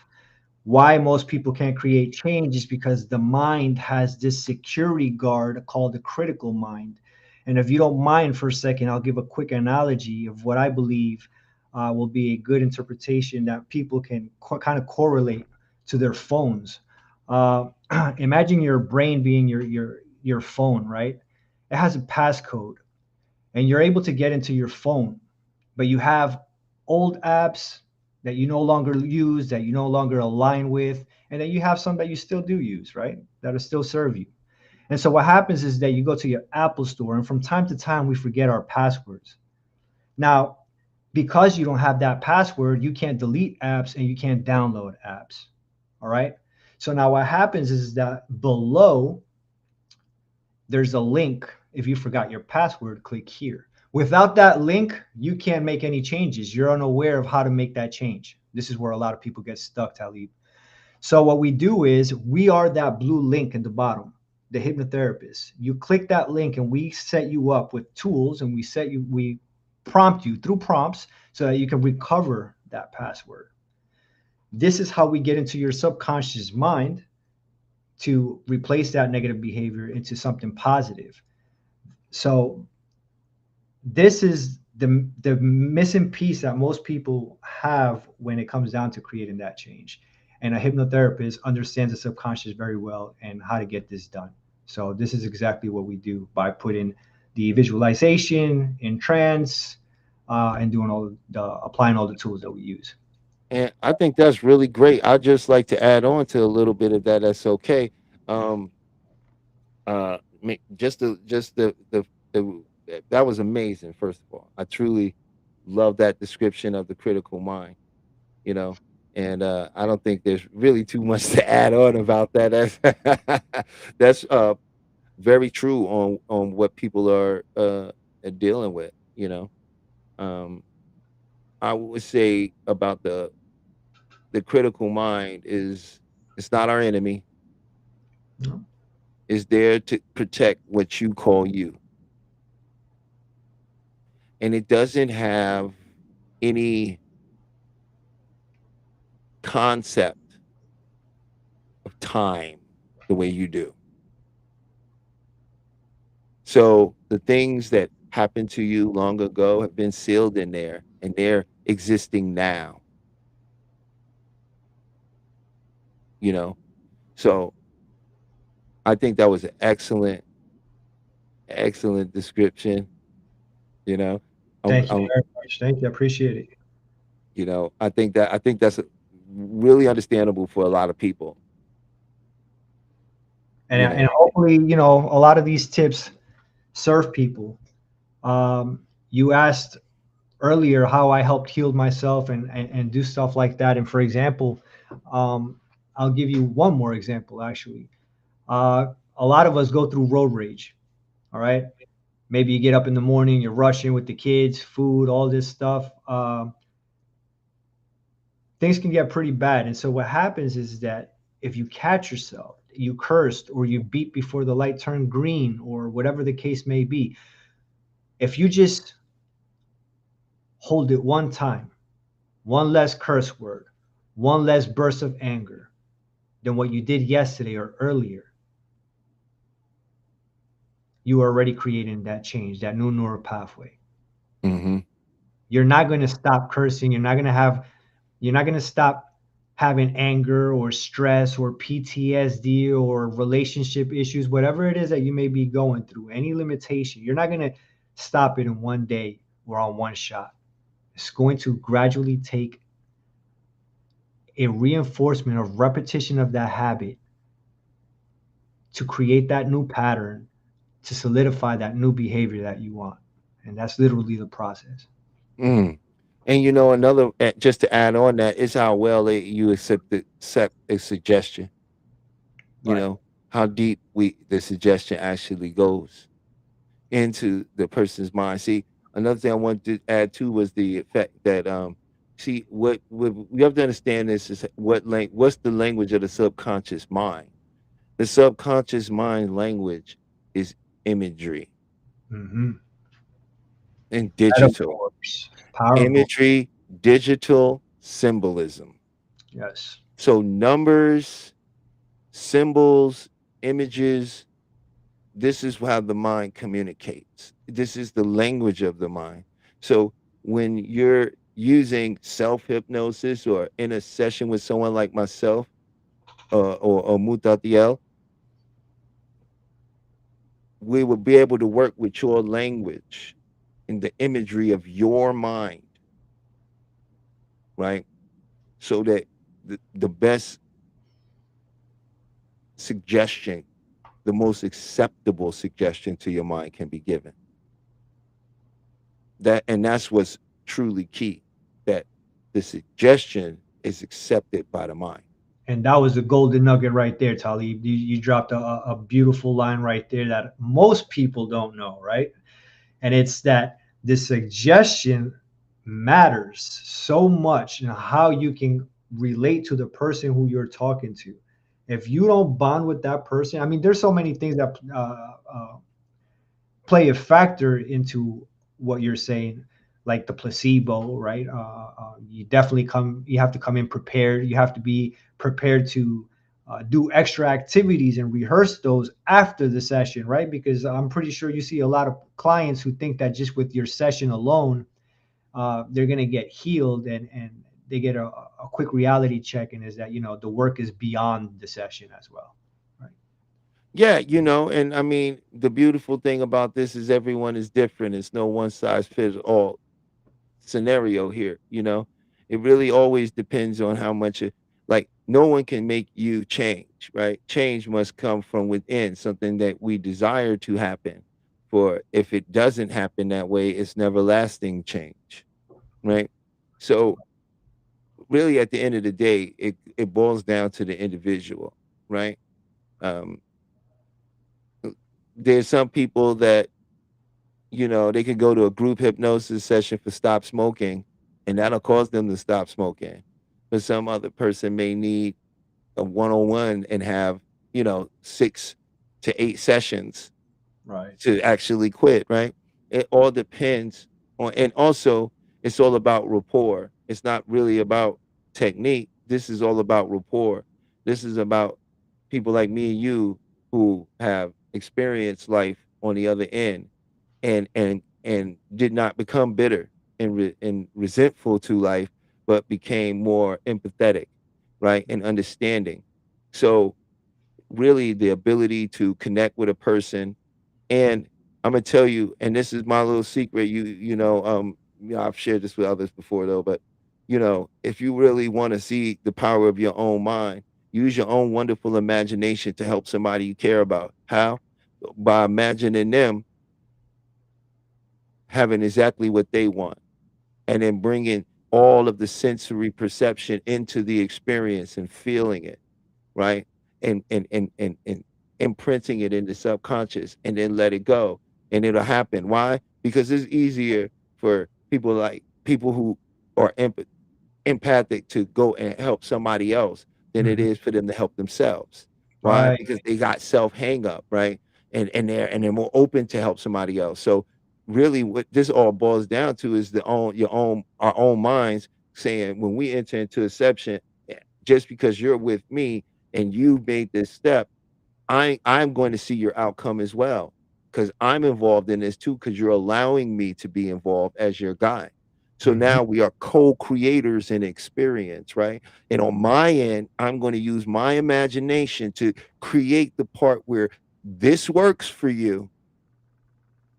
Why most people can't create change is because the mind has this security guard called the critical mind. And if you don't mind for a second, I'll give a quick analogy of what I believe will be a good interpretation that people can kind of correlate to their phones. Uh, Imagine your brain being your phone, right? It has a passcode, and you're able to get into your phone, but you have old apps that you no longer use, that you no longer align with, and then you have some that you still do use, right? That'll still serve you. And so what happens is that you go to your Apple store, and from time to time we forget our passwords. Now, because you don't have that password, you can't delete apps and you can't download apps. All right. So now what happens is that below there's a link. If you forgot your password, click here. Without that link, you can't make any changes. You're unaware of how to make that change. This is where a lot of people get stuck, Talib. So what we do is we are that blue link in the bottom, the hypnotherapist. You click that link and we set you up with tools, and we prompt you through prompts so that you can recover that password. This is how we get into your subconscious mind to replace that negative behavior into something positive. So this is the missing piece that most people have when it comes down to creating that change. And a hypnotherapist understands the subconscious very well and how to get this done. So this is exactly what we do by putting the visualization in trance, and doing applying all the tools that we use. And I think that's really great. I'd just like to add on to a little bit of that. That's okay. Um, just the that was amazing. First of all, I truly love that description of the critical mind. You know, and I don't think there's really too much to add on about that. That's very true on what people are dealing with. Um, I would say about the critical mind is it's not our enemy. No. It's there to protect what you call you, and it doesn't have any concept of time the way you do. So the things that happened to you long ago have been sealed in there, and they're existing now. You know, so I think that was an excellent description. You know, Thank you I'm very much. Thank you. I appreciate it. I think that's really understandable for a lot of people. You And know, hopefully, a lot of these tips serve people. You asked earlier how I helped heal myself and do stuff like that. And for example, um, I'll give you one more example actually. A lot of us go through road rage. All right. Maybe you get up in the morning, you're rushing with the kids, food, all this stuff. Things can get pretty bad. And so what happens is that if you catch yourself, you cursed or you beat before the light turned green or whatever the case may be, if you just hold it one time, one less curse word, one less burst of anger than what you did yesterday or earlier, you are already creating that change, that new neural pathway. hmm You're not going to stop cursing. You're not going to stop having anger or stress or PTSD or relationship issues, whatever it is that you may be going through, any limitation. You're not going to stop it in one day or on one shot. It's going to gradually take a reinforcement of repetition of that habit to create that new pattern, to solidify that new behavior that you want. And that's literally the process. Mm. And you know, another just to add on that is how well you accept a suggestion. You Right. know how deep the suggestion actually goes into the person's mind. See, another thing I wanted to add too was the effect that see what you have to understand this is what's the language of the subconscious mind. The subconscious mind language is imagery Hmm. and digital Metaphors. Powerful. imagery, digital symbolism. Yes. So numbers, symbols, images, this is how the mind communicates. This is the language of the mind. So when you're using self hypnosis or in a session with someone like myself or Mutatiel, we will be able to work with your language in the imagery of your mind, right? So that the best suggestion, the most acceptable suggestion to your mind can be given. That's what's truly key, that the suggestion is accepted by the mind. And that was the golden nugget right there, Talib. You dropped a beautiful line right there that most people don't know, right? And it's that the suggestion matters so much in how you can relate to the person who you're talking to. If you don't bond with that person, I mean, there's so many things that play a factor into what you're saying, like the placebo, right? You have to come in prepared. You have to be prepared to do extra activities and rehearse those after the session, right? Because I'm pretty sure you see a lot of clients who think that just with your session alone, they're going to get healed, and they get a quick reality check, and is that, the work is beyond the session as well, right? Yeah, and I mean, the beautiful thing about this is everyone is different. It's no one size fits all scenario here, It really always depends on how much like no one can make you change, right? Change must come from within, something that we desire to happen. For if it doesn't happen that way, it's never lasting change, right? So really at the end of the day, it boils down to the individual, right? Um, there's some people that they could go to a group hypnosis session for stop smoking, and that'll cause them to stop smoking. But some other person may need a one-on-one and have 6 to 8 sessions Right. to actually quit, right? It all depends on, and also it's all about rapport. It's not really about technique. This is all about rapport. This is about people like me and you who have experienced life on the other end and did not become bitter and resentful to life, but became more empathetic, right, and understanding. So really the ability to connect with a person. And I'm gonna tell you, and this is my little secret. I've shared this with others before though, but if you really want to see the power of your own mind, use your own wonderful imagination to help somebody you care about. How? By imagining them having exactly what they want, and then bringing all of the sensory perception into the experience and feeling it, right? And imprinting it in the subconscious and then let it go. And it'll happen. Why? Because it's easier for people who are empathic to go and help somebody else than it Mhm. is for them to help themselves. Why? Right. Because they got self hang up, right? And they're more open to help somebody else. So really what this all boils down to is our own minds saying when we enter into a session, just because you're with me and you made this step, I'm going to see your outcome as well, because I'm involved in this too, because you're allowing me to be involved as your guide. So Mhm. now we are co-creators in experience, right? And on my end, I'm going to use my imagination to create the part where this works for you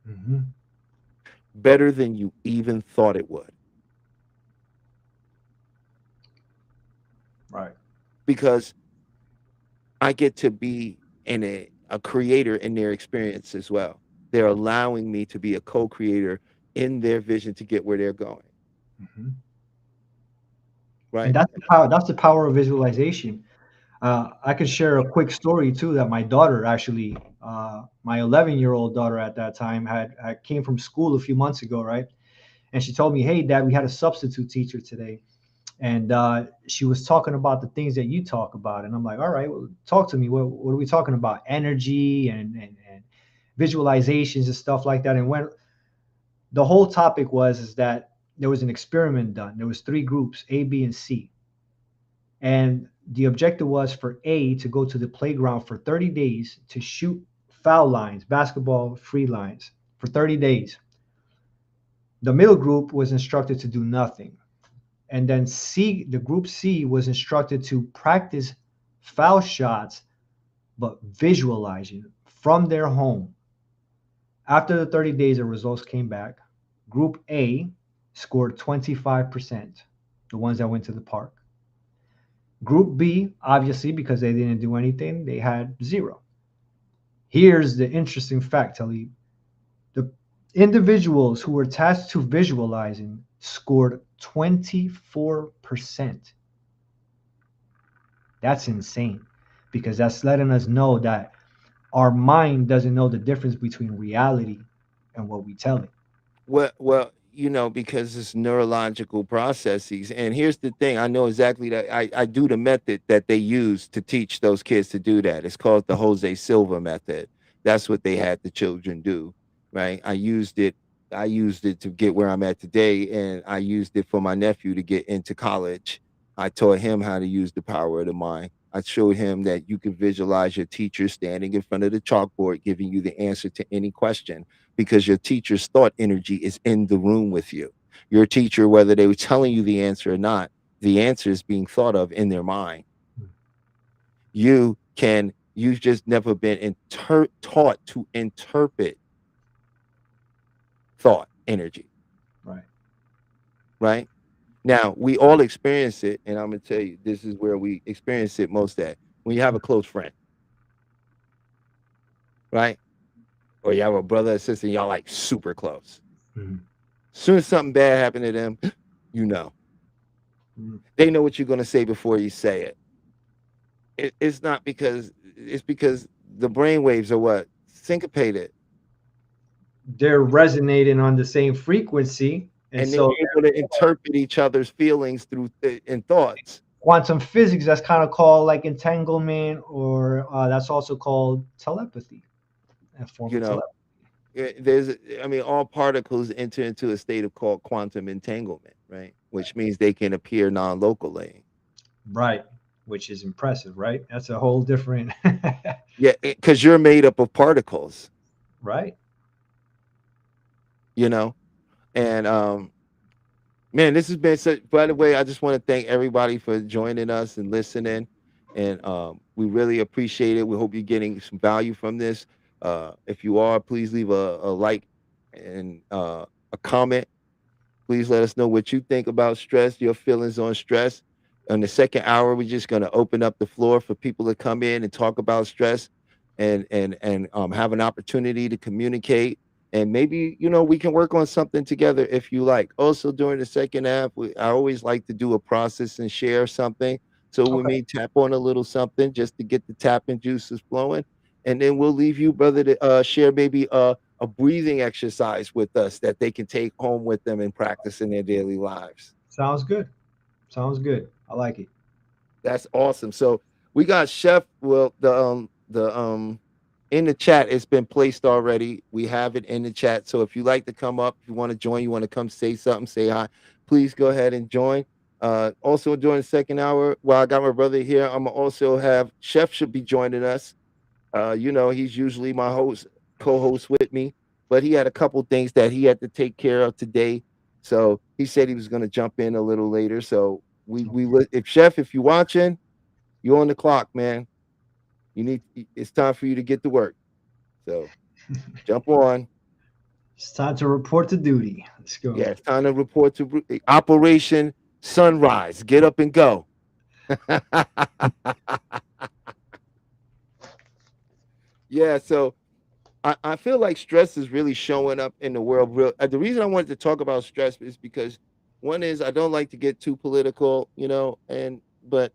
Mhm. better than you even thought it would. because I get to be a creator in their experience as well. They're allowing me to be a co-creator in their vision to get where they're going. Mhm. And Right. that's the power. That's the power of visualization. I could share a quick story too that my daughter actually, my 11-year-old daughter at that time had came from school a few months ago, right? And she told me, "Hey, Dad, we had a substitute teacher today, and she was talking about the things that you talk about." And I'm like, "All right, well, talk to me. What are we talking about? Energy and visualizations and stuff like that." And when the whole topic was is that there was an experiment done. There was three groups, A, B, and C, and the objective was for A to go to the playground for 30 days to shoot foul lines, basketball free lines for 30 days. The middle group was instructed to do nothing. And then C, the group C was instructed to practice foul shots, but visualizing from their home. After the 30 days, the results came back. Group A scored 25%, the ones that went to the park. Group B, obviously, because they didn't do anything, they had zero. Here's the interesting fact, Talib. The individuals who were tasked to visualizing scored 24%. That's insane because that's letting us know that our mind doesn't know the difference between reality and what we tell it. Well, because it's neurological processes. And here's the thing, I know exactly that I do the method that they use to teach those kids to do that. It's called the Jose Silva method. That's what they had the children do, right? I used it to get where I'm at today, and I used it for my nephew to get into college. I taught him how to use the power of the mind. I showed him that you can visualize your teacher standing in front of the chalkboard giving you the answer to any question, because your teacher's thought energy is in the room with you. Your teacher, whether they were telling you the answer or not, the answer is being thought of in their mind. You've just never been taught to interpret thought energy, Right. right? Now, we all experience it, and I'm going to tell you, this is where we experience it most at. When you have a close friend, right? Or you have a brother or sister, and y'all like super close. Mhm. As soon as something bad happened to them, you know. Mhm. They know what you're going to say before you say it. It's not because it's because the brain waves are what syncopated, They're resonating on the same frequency. And and they're so able to interpret each other's feelings through and thoughts. quantum physics, that's kind of called like entanglement, or that's also called telepathy, a form You of know, telepathy. all particles enter into a state of called quantum entanglement, right? Which means they can appear non-locally. Right. Which is impressive, right? That's a whole different. Yeah, because you're made up of particles, Right. you know, and man, this has been such. By the way, I just want to thank everybody for joining us and listening, and we really appreciate it. We hope you're getting some value from this. If you are, please leave a like and a comment. Please let us know what you think about stress, your feelings on stress. In the second hour, we're just going to open up the floor for people to come in and talk about stress, and have an opportunity to communicate. And maybe we can work on something together if you like. Also, during the second half, I always like to do a process and share something. So we Okay. may tap on a little something just to get the tapping juices flowing, and then we'll leave you, brother, to share maybe a breathing exercise with us that they can take home with them and practice in their daily lives. Sounds good. Sounds good. I like it. That's awesome. So we got Chef. Well, the in the chat, it's been placed already. We have it in the chat. So if you like to come up, if you want to join, you want to come say something, say hi, please go ahead and join. Also during the second hour, while I got my brother here, I'm gonna also have Chef should be joining us. He's usually my co-host with me, but he had a couple things that he had to take care of today. So he said he was going to jump in a little later. So if Chef, if you're watching, you're on the clock, man. It's time for you to get to work. So jump on. It's time to report to duty. Let's go. Yeah, it's time to report to Operation Sunrise. Get up and go. Yeah, so I feel like stress is really showing up in the world. The reason I wanted to talk about stress is because one is I don't like to get too political, and but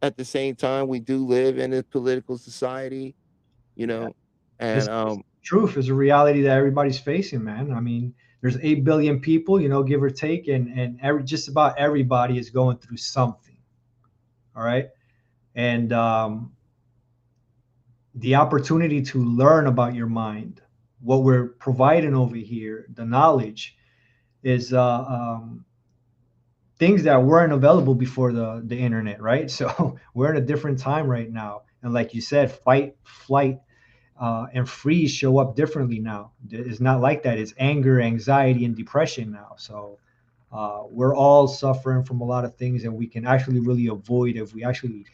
at the same time we do live in a political society, you Yeah. know, This and truth is a reality that everybody's facing, man. I mean, there's 8 billion people, give or take, and just about everybody is going through something. All right. And the opportunity to learn about your mind, what we're providing over here, the knowledge is things that weren't available before the internet, right? So we're in a different time right now. And like you said, fight, flight, and freeze show up differently now. It's not like that. It's anger, anxiety, and depression now. So we're all suffering from a lot of things, and we can actually really avoid if we actually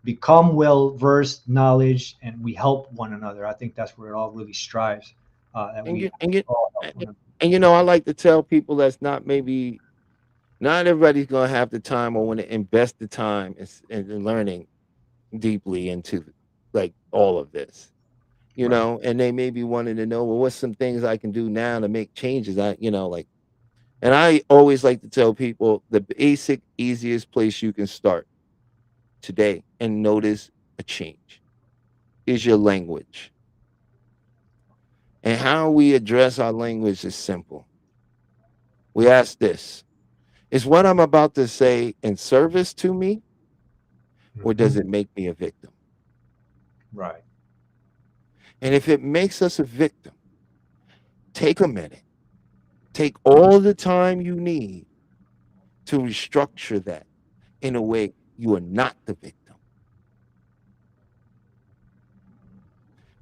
become well versed, knowledge, and we help one another. I think that's where it all really strives. That and we you and you all help and, one another. I like to tell people that's not everybody's gonna have the time or want to invest the time in learning deeply into like all of this. Right. And they may be wanting to know, well, what's some things I can do now to make changes? And I always like to tell people the basic, easiest place you can start today and notice a change is your language. And how we address our language is simple. We ask this: is what I'm about to say in service to me, or does Mhm. it make me a victim? Right. And if it makes us a victim, take a minute, take all the time you need to restructure that in a way you are not the victim.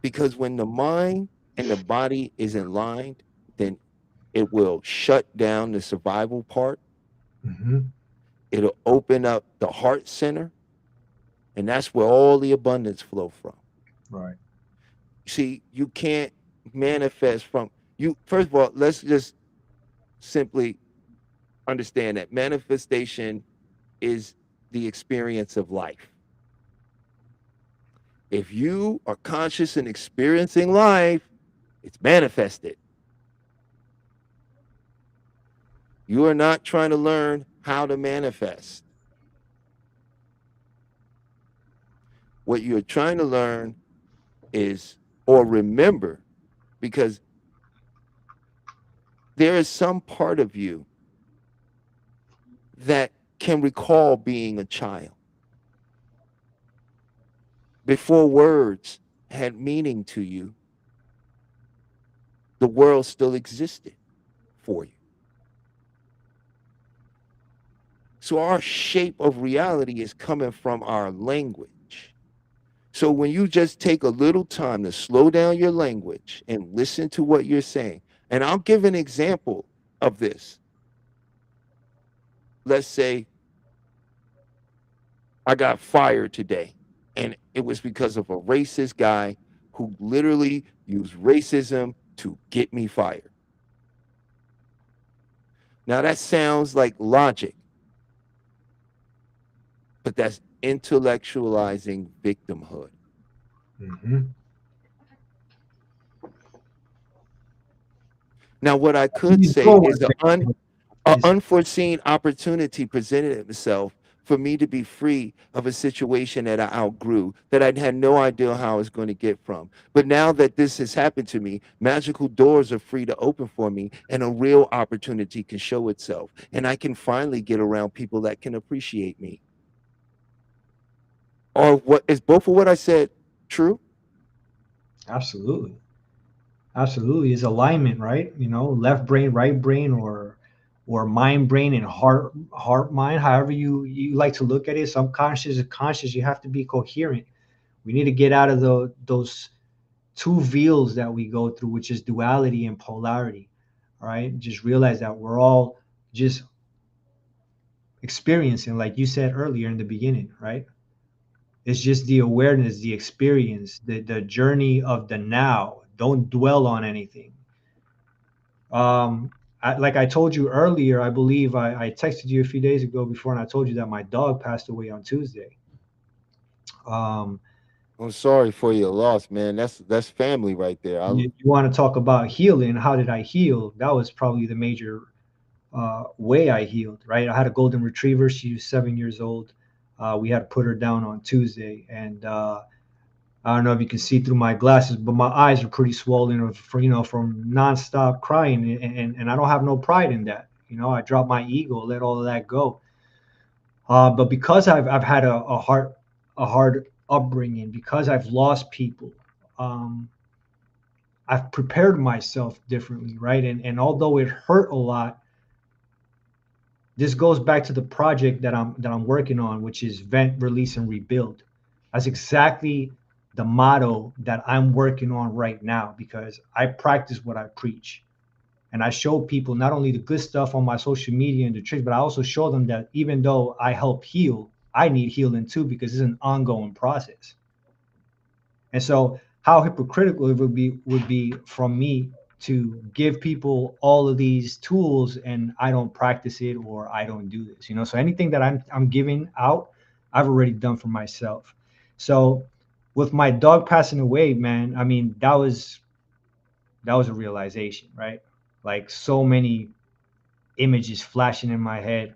Because when the mind and the body is in line, then it will shut down the survival part. Hmm. It'll open up the heart center, and that's where all the abundance flow from. Right. See, you can't manifest from you. First of all, let's just simply understand that manifestation is the experience of life. If you are conscious and experiencing life, it's manifested. You are not trying to learn how to manifest. What you're trying to learn is, or remember, because there is some part of you that can recall being a child before words had meaning to you. The world still existed for you. So our shape of reality is coming from our language. So when you just take a little time to slow down your language and listen to what you're saying, and I'll give an example of this. Let's say I got fired today, and it was because of a racist guy who literally used racism to get me fired. Now that sounds like logic, but that's intellectualizing victimhood. Hmm. Now, what I could Moving say is forward, a is unforeseen opportunity presented itself for me to be free of a situation that I outgrew, that I had no idea how I was going to get from. But now that this has happened to me, magical doors are free to open for me, and a real opportunity can show itself. And I can finally get around people that can appreciate me. Or what is both of what I said true? absolutely, absolutely is alignment, right? Left brain, right brain, or mind brain and heart mind, however you like to look at it, subconscious and conscious. You have to be coherent. We need to get out of those two veils that we go through, which is duality and polarity. All right, just realize that we're all just experiencing, like you said earlier in the beginning, right? It's just the awareness, the experience, the journey of the now. Don't dwell on anything. like I told you earlier, I believe I texted you a few days ago before, and I told you that my dog passed away on Tuesday. Um, I'm sorry for your loss, man. That's family right there. you want to talk about healing? How did I heal? That was probably the major way I healed. Right, I had a golden retriever. She was 7 years old. We had to put her down on Tuesday, and I don't know if you can see through my glasses, but my eyes are pretty swollen for from nonstop crying, and I don't have no pride in that. I dropped my ego, let all of that go. But because I've had a hard upbringing, because I've lost people, um, I've prepared myself differently, right? And although it hurt a lot, this goes back to the project that I'm working on, which is vent, release, and rebuild. That's exactly the motto that I'm working on right now, because I practice what I preach. And I show people not only the good stuff on my social media and the tricks, but I also show them that even though I help heal, I need healing too, because it's an ongoing process. And so, how hypocritical it would be from me to give people all of these tools and I don't practice it, or I don't do this. So anything that I'm giving out, I've already done for myself. So with my dog passing away, man, I mean, that was a realization, right? Like, so many images flashing in my head.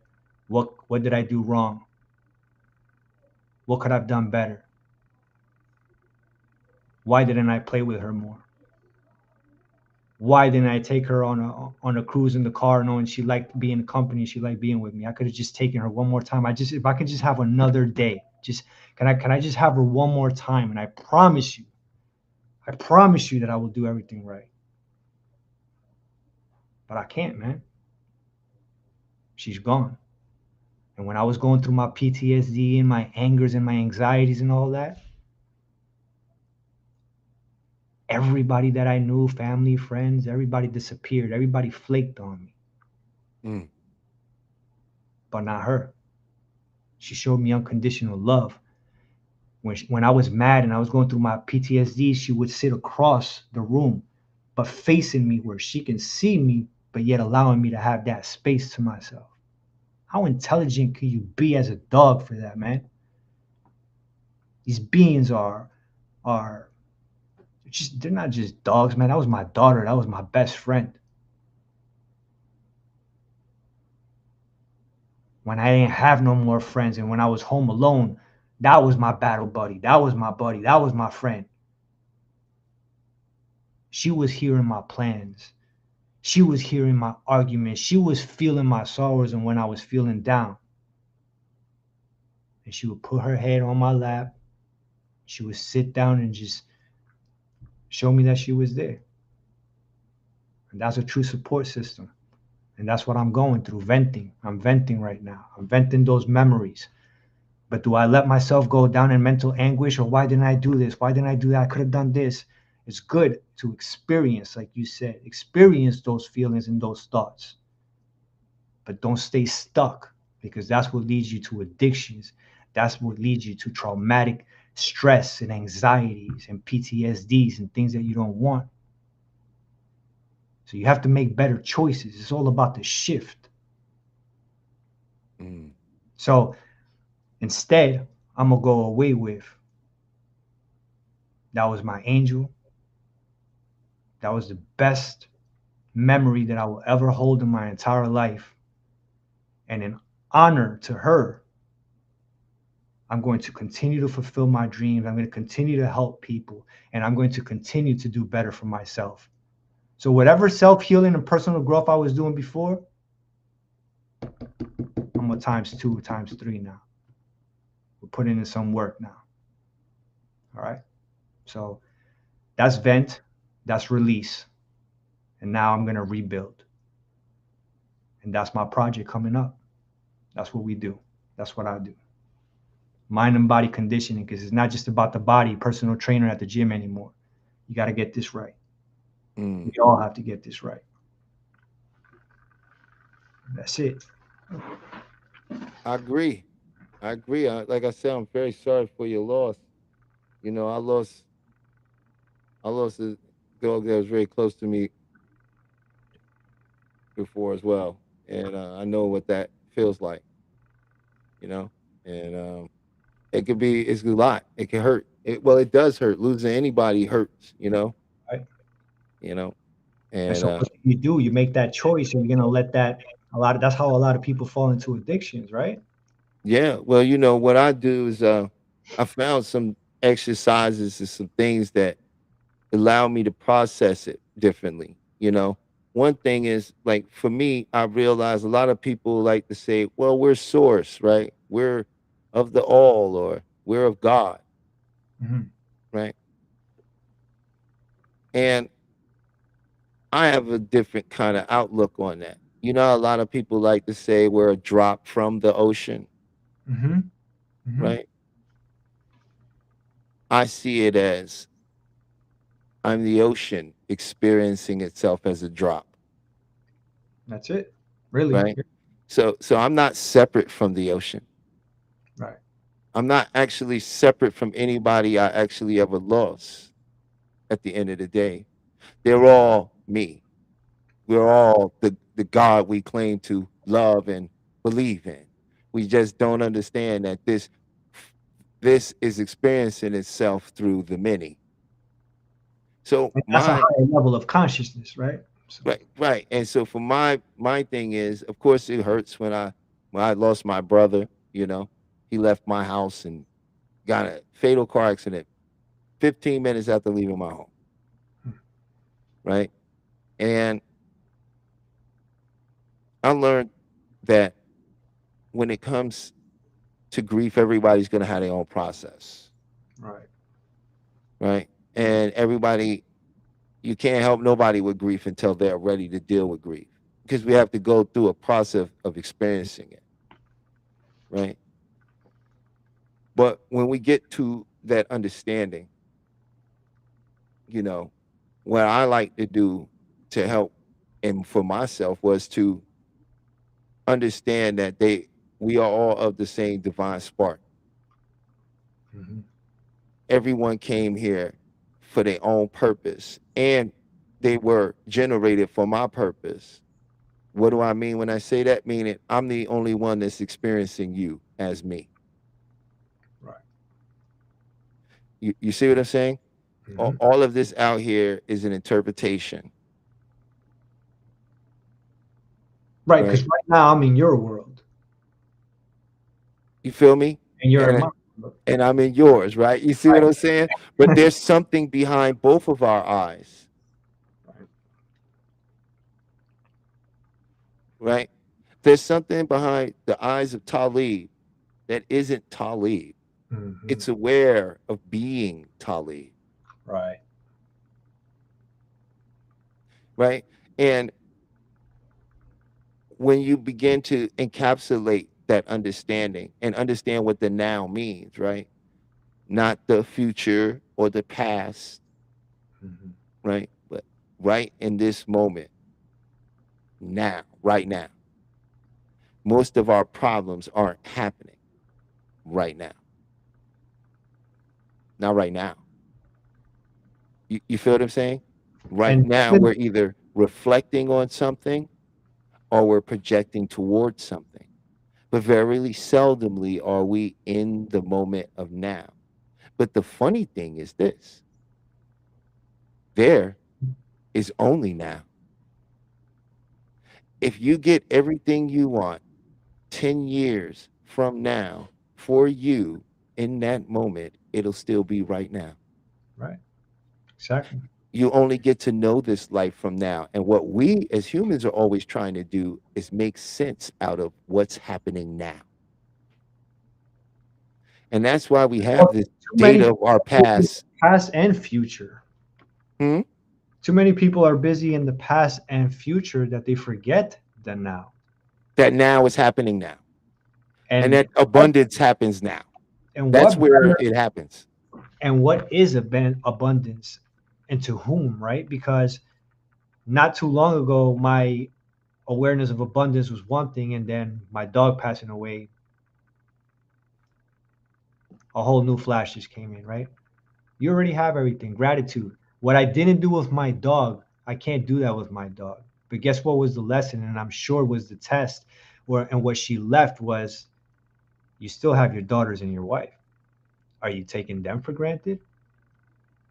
What did I do wrong? What could I've done better? Why didn't I play with her more? Why didn't I take her on a cruise in the car, knowing she liked being company, she liked being with me? I could have just taken her one more time. If I could just have another day, just can I just have her one more time? And I promise you that I will do everything right. But I can't, man. She's gone. And when I was going through my PTSD and my angers and my anxieties and all that, everybody that I knew, family, friends, everybody disappeared. Everybody flaked on me, Mm, but not her. She showed me unconditional love. When I was mad and I was going through my PTSD, she would sit across the room, but facing me where she can see me, but yet allowing me to have that space to myself. How intelligent can you be as a dog for that, man? These beings are they're not just dogs, man. That was my daughter. That was my best friend. When I didn't have no more friends and when I was home alone, that was my battle buddy. That was my buddy. That was my friend. She was hearing my plans. She was hearing my arguments. She was feeling my sorrows and when I was feeling down. And she would put her head on my lap. She would sit down and just show me that she was there. And that's a true support system. And that's what I'm going through, venting. I'm venting right now. I'm venting those memories. But do I let myself go down in mental anguish, or why didn't I do this? Why didn't I do that? I could have done this. It's good to experience, like you said, experience those feelings and those thoughts, but don't stay stuck, because that's what leads you to addictions. That's what leads you to traumatic stress and anxieties and PTSDs and things that you don't want. So you have to make better choices. It's all about the shift. mm, So instead, I'm going to go away with that was my angel. That was the best memory that I will ever hold in my entire life. And in honor to her, I'm going to continue to fulfill my dreams. I'm going to continue to help people, and I'm going to continue to do better for myself. So, whatever self healing and personal growth I was doing before, I'm a times two, times three now. We're putting in some work now. All right. So, that's vent, that's release. And now I'm going to rebuild. And that's my project coming up. That's what we do. That's what I do. Mind and body conditioning, because it's not just about the body, personal trainer at the gym anymore. You got to get this right. mm. We all have to get this right. That's it. I agree. I agree. Like I said, I'm very sorry for your loss. I lost a dog that was very close to me before as well, and I know what that feels like, you know. And it could be it's a lot. It can hurt. Well, it does hurt. Losing anybody hurts, Right. you know. And And so what you do, you make that choice, and you're gonna let that that's how a lot of people fall into addictions, right? yeah, well, what I do is I found some exercises and some things that allow me to process it differently. One thing is like for me, I realize a lot of people like to say, well, we're source, right? We're of the all, or we're of God, Hmm. right? And I have a different kind of outlook on that. A lot of people like to say we're a drop from the ocean, Hmm. Hmm. right? I see it as I'm the ocean experiencing itself as a drop, That's it. Really. right? So I'm not separate from the ocean. Right. I'm not actually separate from anybody I actually ever lost at the end of the day. They're all me. We're all the God we claim to love and believe in. We just don't understand that this is experiencing itself through the many. So And that's a my higher level of consciousness, right? So, right. And so for my thing is, of course it hurts when I lost my brother, he left my house and got a fatal car accident 15 minutes after leaving my home, right? And I learned that when it comes to grief, everybody's going to have their own process, right. right? And you can't help nobody with grief until they're ready to deal with grief, because we have to go through a process of experiencing it, right? But when we get to that understanding, you know, what I like to do to help and for myself was to understand that we are all of the same divine spark. Hmm. Everyone came here for their own purpose, and they were generated for my purpose. What do I mean when I say that? Meaning I'm the only one that's experiencing you as me. Right. You see what I'm saying? Hmm. All of this out here is an interpretation, Right. Because right? right now I'm in your world, You feel me? and you're in And my world. and I'm in yours, right? You see what I'm saying? But there's something behind both of our eyes, Right. right? There's something behind the eyes of Talib that isn't Talib. Hmm. It's aware of being Talib, Right. right? And when you begin to encapsulate that understanding and understand what the now means, right? Not the future or the past, Hmm. right? But right in this moment, now, right now. Most of our problems aren't happening right now. Not right now. You feel what I'm saying? Right And now, we're either reflecting on something or we're projecting towards something. But very seldomly are we in the moment of now. But the funny thing is this: there is only now. If you get everything you want 10 years from now for you in that moment, it'll still be right now. right. Exactly. You only get to know this life from now. And what we as humans are always trying to do is make sense out of what's happening now. And that's why we have Well, this too many data of our people in the past. past and future. Hmm? Too many people are busy in the past and future that they forget the now. That now is happening now. And And that abundance happens now. and That's what where better it happens. and what is abundance and to whom, right? Because not too long ago, my awareness of abundance was one thing, and then my dog passing away, a whole new flash just came in, right? You already have everything. Gratitude. What I didn't do with my dog, I can't do that with my dog. But guess what was the lesson? And I'm sure was the test, and what she left was, you still have your daughters and your wife. Are you taking them for granted?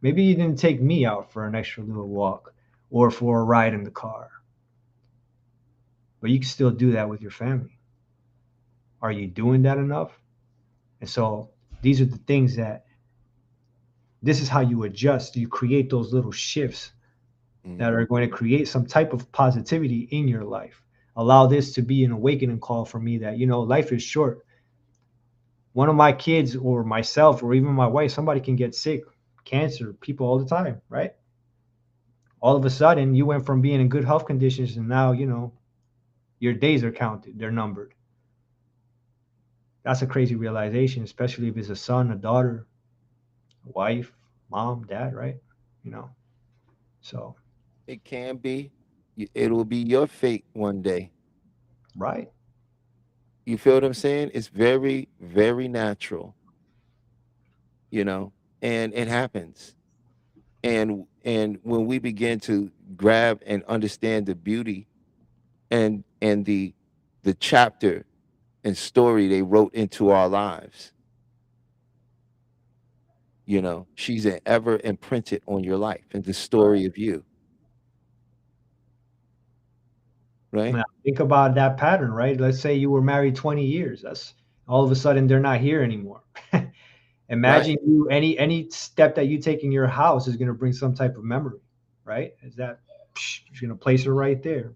Maybe you didn't take me out for an extra little walk or for a ride in the car, but you can still do that with your family. Are you doing that enough? And so these are the things that, this is how you adjust. You create those little shifts that are going to create some type of positivity in your life. Allow this to be an awakening call for me that, life is short. One of my kids or myself or even my wife, somebody can get sick, cancer, people all the time, right? All of a sudden, you went from being in good health conditions and now, your days are counted, they're numbered. That's a crazy realization, especially if it's a son, a daughter, a wife, mom, dad, right? So. It can be. It'll be your fate one day. Right. You feel what I'm saying? It's very, very natural, and it happens. And when we begin to grab and understand the beauty and the chapter and story they wrote into our lives, she's an ever imprinted on your life and the story of you. Right? Now, think about that pattern, right? Let's say you were married 20 years. That's all of a sudden they're not here anymore. Imagine you, any step that you take in your house is going to bring some type of memory, right? Is that you're going to place her right there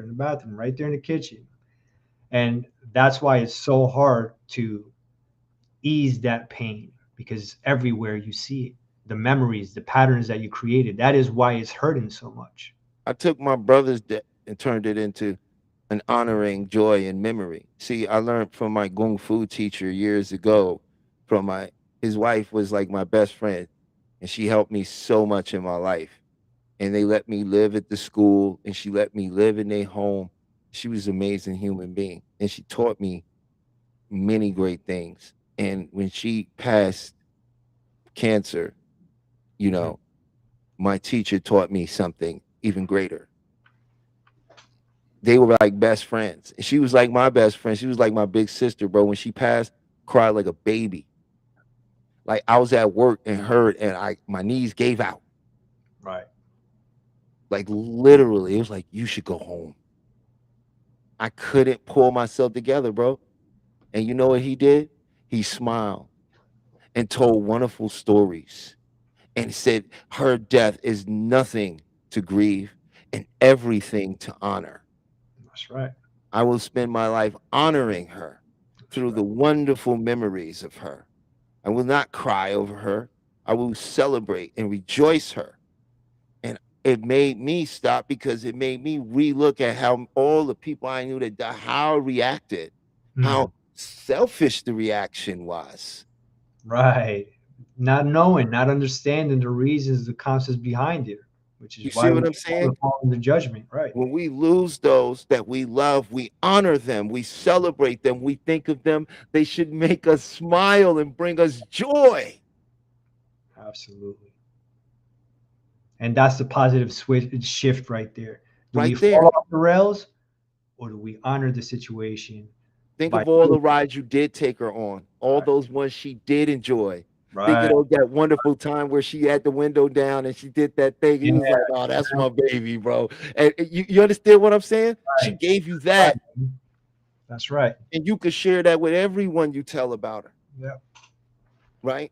in the bathroom, right there in the kitchen. And that's why it's so hard to ease that pain, because everywhere you see it, the memories, the patterns that you created, that is why it's hurting so much. I took my brother's death and turned it into an honoring joy and memory. See, I learned from my Kung Fu teacher years ago. His wife was like my best friend, and she helped me so much in my life. And they let me live at the school, and she let me live in their home. She was an amazing human being, and she taught me many great things. And when she passed cancer, my teacher taught me something even greater. They were like best friends. She was like my best friend. She was like my big sister, bro. When she passed, cried like a baby. Like I was at work and heard, and my knees gave out. Right. Like literally, it was like, you should go home. I couldn't pull myself together, bro. And you know what he did? He smiled and told wonderful stories and said her death is nothing to grieve and everything to honor. That's right. I will spend my life honoring her through the wonderful memories of her. I will not cry over her. I will celebrate and rejoice her. And it made me stop, because it made me relook at how all the people I knew that died, how I reacted, how selfish the reaction was. Right. Not knowing, not understanding the reasons, the concepts behind it, which is You why see what I'm saying? Following the judgment, right? When we lose those that we love, we honor them, we celebrate them, we think of them. They should make us smile and bring us joy. Absolutely. And that's the positive shift right there. Do right we there. fall off the rails, or do we honor the situation? Think of all the rides you did take her on, all those ones she did enjoy. Think of that wonderful time where she had the window down and she did that thing. He was like, "Oh, that's my baby, bro." And you understand what I'm saying? She gave you that. That's right. And you could share that with everyone you tell about her. Yeah. Right?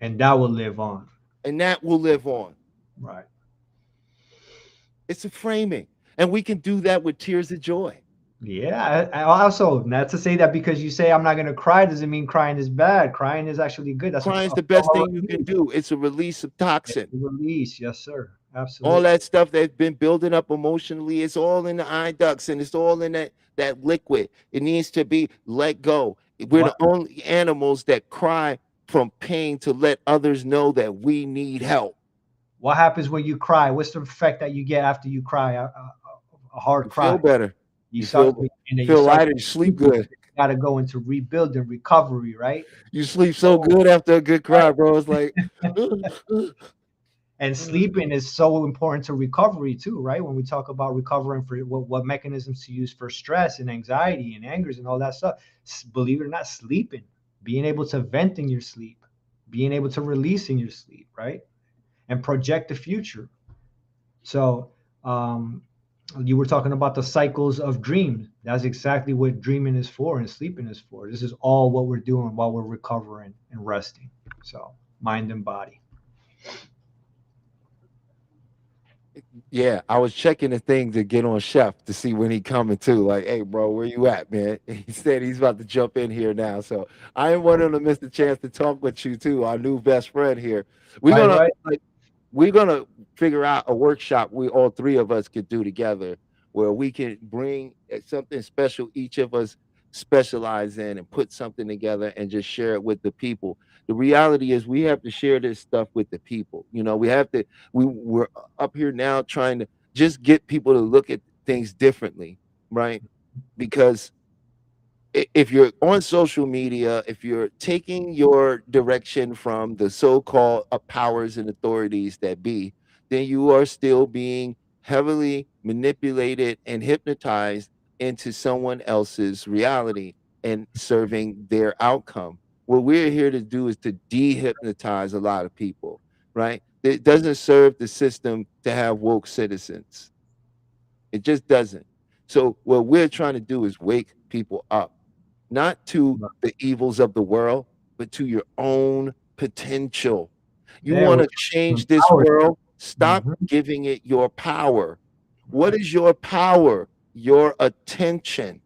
And that will live on. And that will live on. Right. It's a framing. And we can do that with tears of joy. Yeah. I also, not to say that because you say I'm not going to cry doesn't mean crying is bad. Crying is actually good. That's crying is the best thing you can do. It's a release of toxin. Release, yes, sir. Absolutely. All that stuff that's been building up emotionally, it's all in the eye ducts and it's all in that liquid. It needs to be let go. We're the only animals that cry from pain to let others know that we need help. What happens when you cry? What's the effect that you get after you cry? A hard cry. Feel better. You feel lighter. You sleep good. You got to go into rebuild and recovery, right? You sleep so good after a good cry, bro. It's like, And sleeping is so important to recovery too, right? When we talk about recovering for what mechanisms to use for stress and anxiety and angers and all that stuff, believe it or not, sleeping, being able to vent in your sleep, being able to release in your sleep, right? And project the future. So you were talking about the cycles of dreams. That's exactly what dreaming is for and sleeping is for. This is all what we're doing while we're recovering and resting. So mind and body. Yeah, I was checking the thing to get on Chef to see when he coming too. Like, hey, bro, where you at, man? He said he's about to jump in here now, so I didn't want him to miss the chance to talk with you too, our new best friend here. We're Right, gonna right. like, we're gonna figure out a workshop we all three of us could do together, where we can bring something special each of us specialize in and put something together and just share it with the people. The reality is we have to share this stuff with the people. We have to we're up here now trying to just get people to look at things differently, right? Because if you're on social media, if you're taking your direction from the so-called powers and authorities that be, then you are still being heavily manipulated and hypnotized into someone else's reality and serving their outcome. What we're here to do is to dehypnotize a lot of people, right? It doesn't serve the system to have woke citizens. It just doesn't. So what we're trying to do is wake people up, not to the evils of the world, but to your own potential. You There want we to change this empowered. world? Stop Mhm. giving it your power. What is your power? Your attention.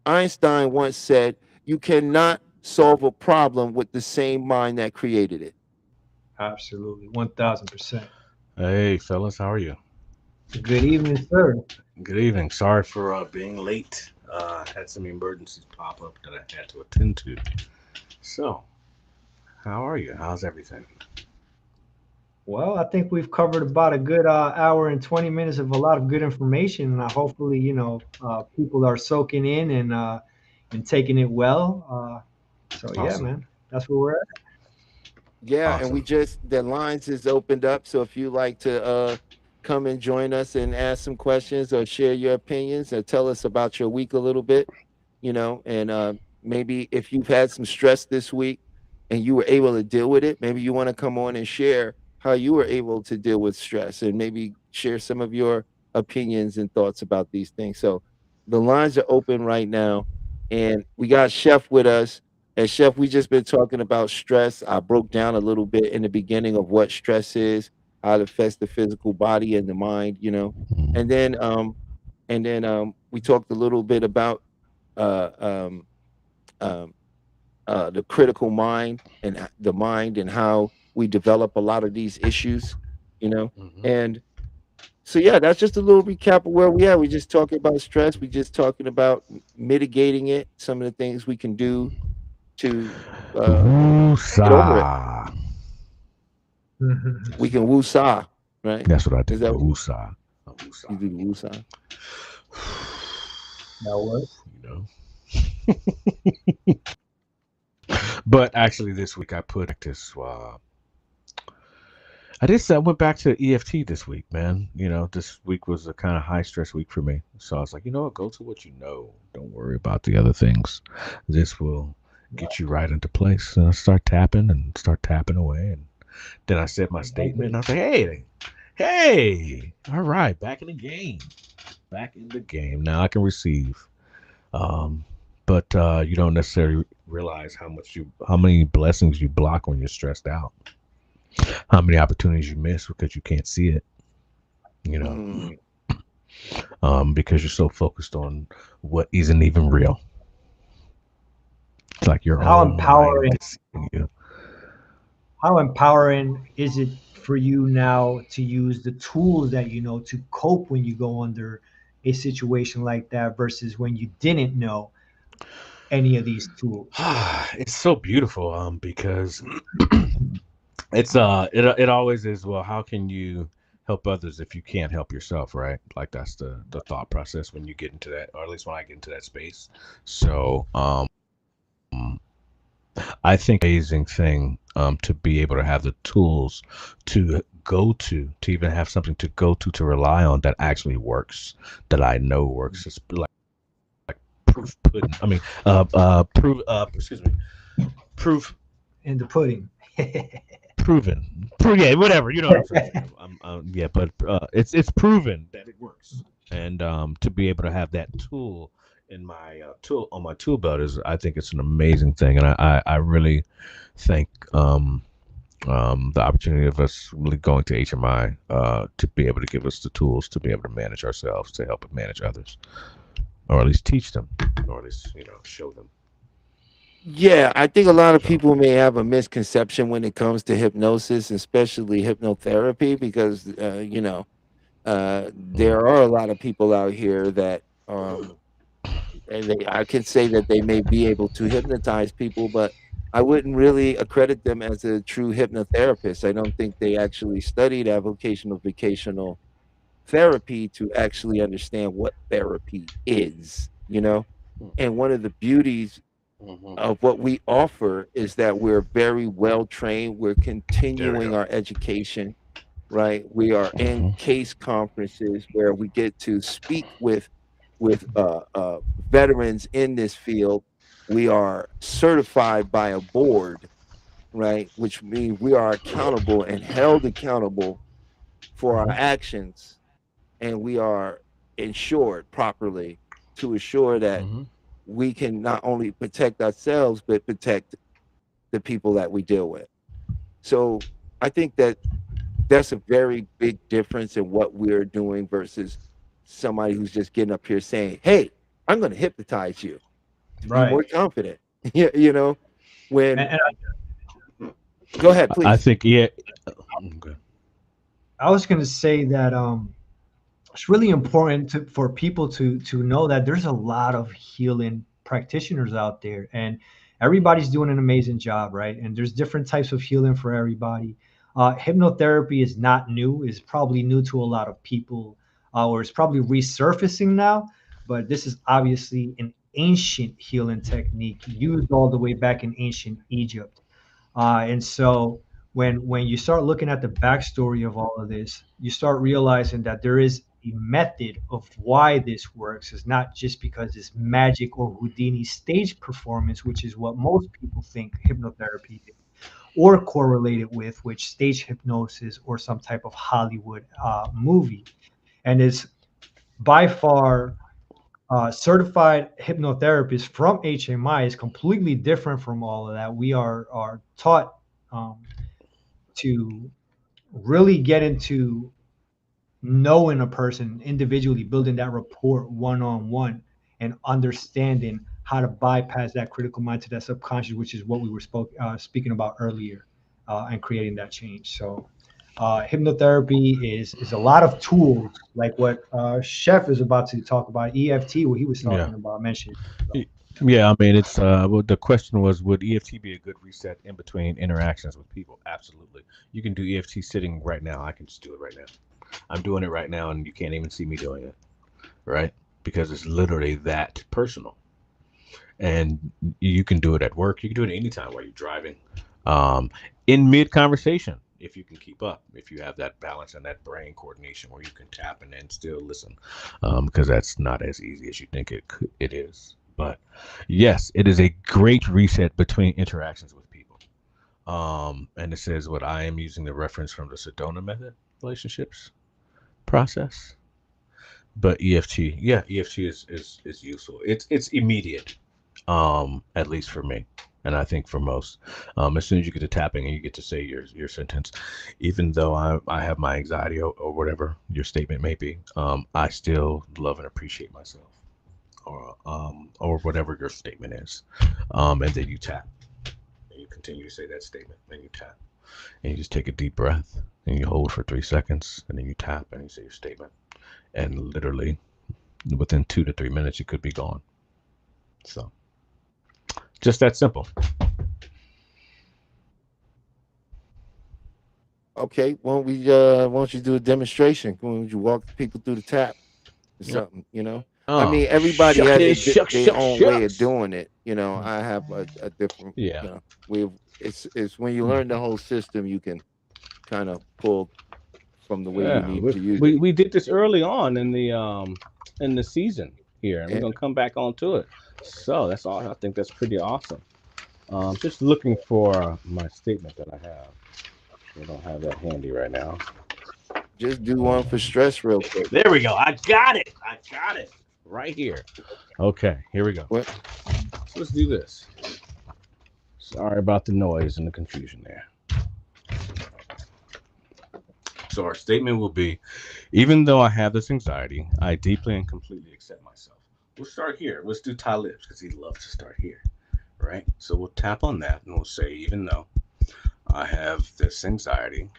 Einstein once said, you cannot solve a problem with the same mind that created it. Absolutely, 1,000%. Hey, fellas, how are you? Good evening, sir. Good evening. Sorry for being late. Had some emergencies pop up that I had to attend to. So, how are you? How's everything? Well, I think we've covered about a good hour and 20 minutes of a lot of good information, and hopefully, people are soaking in and taking it well. So yeah, Awesome. man, that's where we're at. Yeah, and we Awesome. just the lines is opened up. So if you like to come and join us and ask some questions or share your opinions or tell us about your week a little bit, and maybe if you've had some stress this week and you were able to deal with it, maybe you want to come on and share how you were able to deal with stress and maybe share some of your opinions and thoughts about these things. So the lines are open right now, and we got Chef with us. And Chef, we just been talking about stress. I broke down a little bit in the beginning of what stress is, how it affects the physical body and the mind, and then we talked a little bit about uh, um, um, the critical mind and the mind and how we develop a lot of these issues, you know. Hmm. And so yeah, that's just a little recap of where we are. We just talking about stress. We just talking about mitigating it. Some of the things we can do to get over it. Woosah. We can woo-saw, right? That's what I do. Is that what Woosah. you Woosah. do? Woo-saw. That works. You know. But actually, this week I put practice. I went back to EFT this week, man. This week was a kind of high stress week for me. So I was like, you know what? Go to what you know. Don't worry about the other things. This will get you right into place. And I start tapping away. And then I said my statement and I was like, hey, all right, back in the game. Back in the game. Now I can receive. Um, but you don't necessarily realize how many blessings you block when you're stressed out. How many opportunities you miss because you can't see it, you know, Mm. because you're so focused on what isn't even real. It's like your How own mind empowering deceiving you. how empowering is it for you now to use the tools that you know to cope when you go under a situation like that versus when you didn't know any of these tools? It's so beautiful, because it always is. Well, how can you help others if you can't help yourself, right? Like that's the thought process when you get into that, or at least when I get into that space. So, I think amazing thing to be able to have the tools to go to even have something to go to rely on that actually works, that I know works. It's like proof pudding. I mean, proof. Excuse me, proof In the pudding. proven. Yeah, whatever. You know what I'm trying to say. Yeah, but it's proven that it works, and to be able to have that tool in my tool on my tool belt is, I think it's an amazing thing, and I really thank the opportunity of us really going to HMI to be able to give us the tools to be able to manage ourselves, to help manage others, or at least teach them, or at least show them. Yeah, I think a lot of So. people may have a misconception when it comes to hypnosis, especially hypnotherapy, because Mhm. there are a lot of people out here that and I can say that they may be able to hypnotize people, but I wouldn't really accredit them as a true hypnotherapist. I don't think they actually studied avocational vocational therapy to actually understand what therapy is, you know? And one of the beauties Mhm. of what we offer is that we're very well trained. We're There we continuing go. our education, right? We are in Mhm. case conferences where we get to speak with veterans in this field. We are certified by a board, right? Which means we are accountable and held accountable for our Mhm. actions, and we are insured properly to assure that Mhm. we can not only protect ourselves but protect the people that we deal with. So I think that that's a very big difference in what we're doing versus somebody who's just getting up here saying, "Hey, I'm going to hypnotize you to be Right. more confident." Yeah, when And go ahead, I please. think, yeah. Okay. I was going to say that it's really important for people to know that there's a lot of healing practitioners out there, and everybody's doing an amazing job, right? And there's different types of healing for everybody. Hypnotherapy is not new; is probably new to a lot of people, or it's probably resurfacing now. But this is obviously an ancient healing technique used all the way back in ancient Egypt. And so when you start looking at the backstory of all of this, you start realizing that there is a method of why this works. It's not just because it's magic or Houdini stage performance, which is what most people think hypnotherapy is, or correlated with which stage hypnosis or some type of Hollywood movie. And it's by far certified hypnotherapist from HMI is completely different from all of that. We are taught um, to really get into knowing a person individually, building that rapport one on one, and understanding how to bypass that critical mind to that subconscious, which is what we were speaking about earlier, and creating that change. So, hypnotherapy is a lot of tools, like what Chef is about to talk about, EFT, what he was Yeah. talking about, mentioning. So, Y- Yeah, I mean, it's well, the question was, would EFT be a good reset in between interactions with people? Absolutely. You can do EFT sitting right now. I can just do it right now. I'm doing it right now, and you can't even see me doing it, right? Because it's literally that personal. And you can do it at work. You can do it anytime while you're driving, um, in mid conversation, if you can keep up, if you have that balance and that brain coordination where you can tap and then still listen, because that's not as easy as you think it is. But yes, it is a great reset between interactions with people. And it says what I am using the reference from the Sedona method relationships process. But EFT, yeah, EFT is useful. It's immediate, at least for me, and I think for most. As soon as you get to tapping and you get to say your sentence, even though I have my anxiety, or whatever your statement may be, I still love and appreciate myself, or whatever your statement is, and then you tap and you continue to say that statement, and you tap and you just take a deep breath and you hold for 3 seconds, and then you tap and you say your statement, and literally within 2 to 3 minutes you could be gone. So just that simple. Okay, why don't you do a demonstration? Why don't you walk people through the tap or Yep. something? I Oh, mean, everybody shuck it has is, shucks, their shucks, own way of shucks. doing it. I have a different, Yeah. way of, it's when you learn the whole system, you can kind of pull from the way you Yeah, need to use it. we did this early on in the season here, and we're And gonna come back onto it. So that's all. I think that's pretty awesome. Just looking for my statement that I have. We don't have that handy right now. just do one for stress real quick. There we go. I got it. I got it right here. Okay, here we go. What? So let's do this. Sorry about the noise and the confusion there. So our statement will be, even though I have this anxiety, I deeply and completely accept myself. We'll start here. Let's do Talib because he loves to start here, right? So we'll tap on that and we'll say, even though I have this anxiety,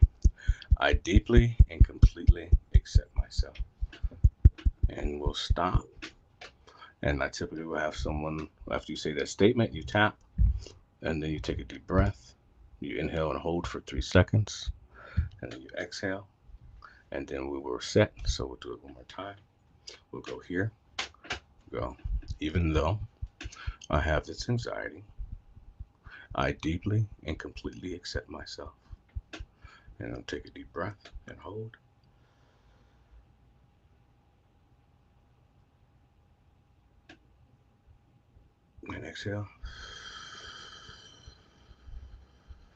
I deeply and completely accept myself. And we'll stop. And I typically will have someone, after you say that statement, you tap, and then you take a deep breath. You inhale and hold for 3 seconds, and then you exhale, and then we will reset. So we'll do it one more time. We'll go here, go. Even though I have this anxiety, I deeply and completely accept myself. And I'll take a deep breath and hold. And exhale.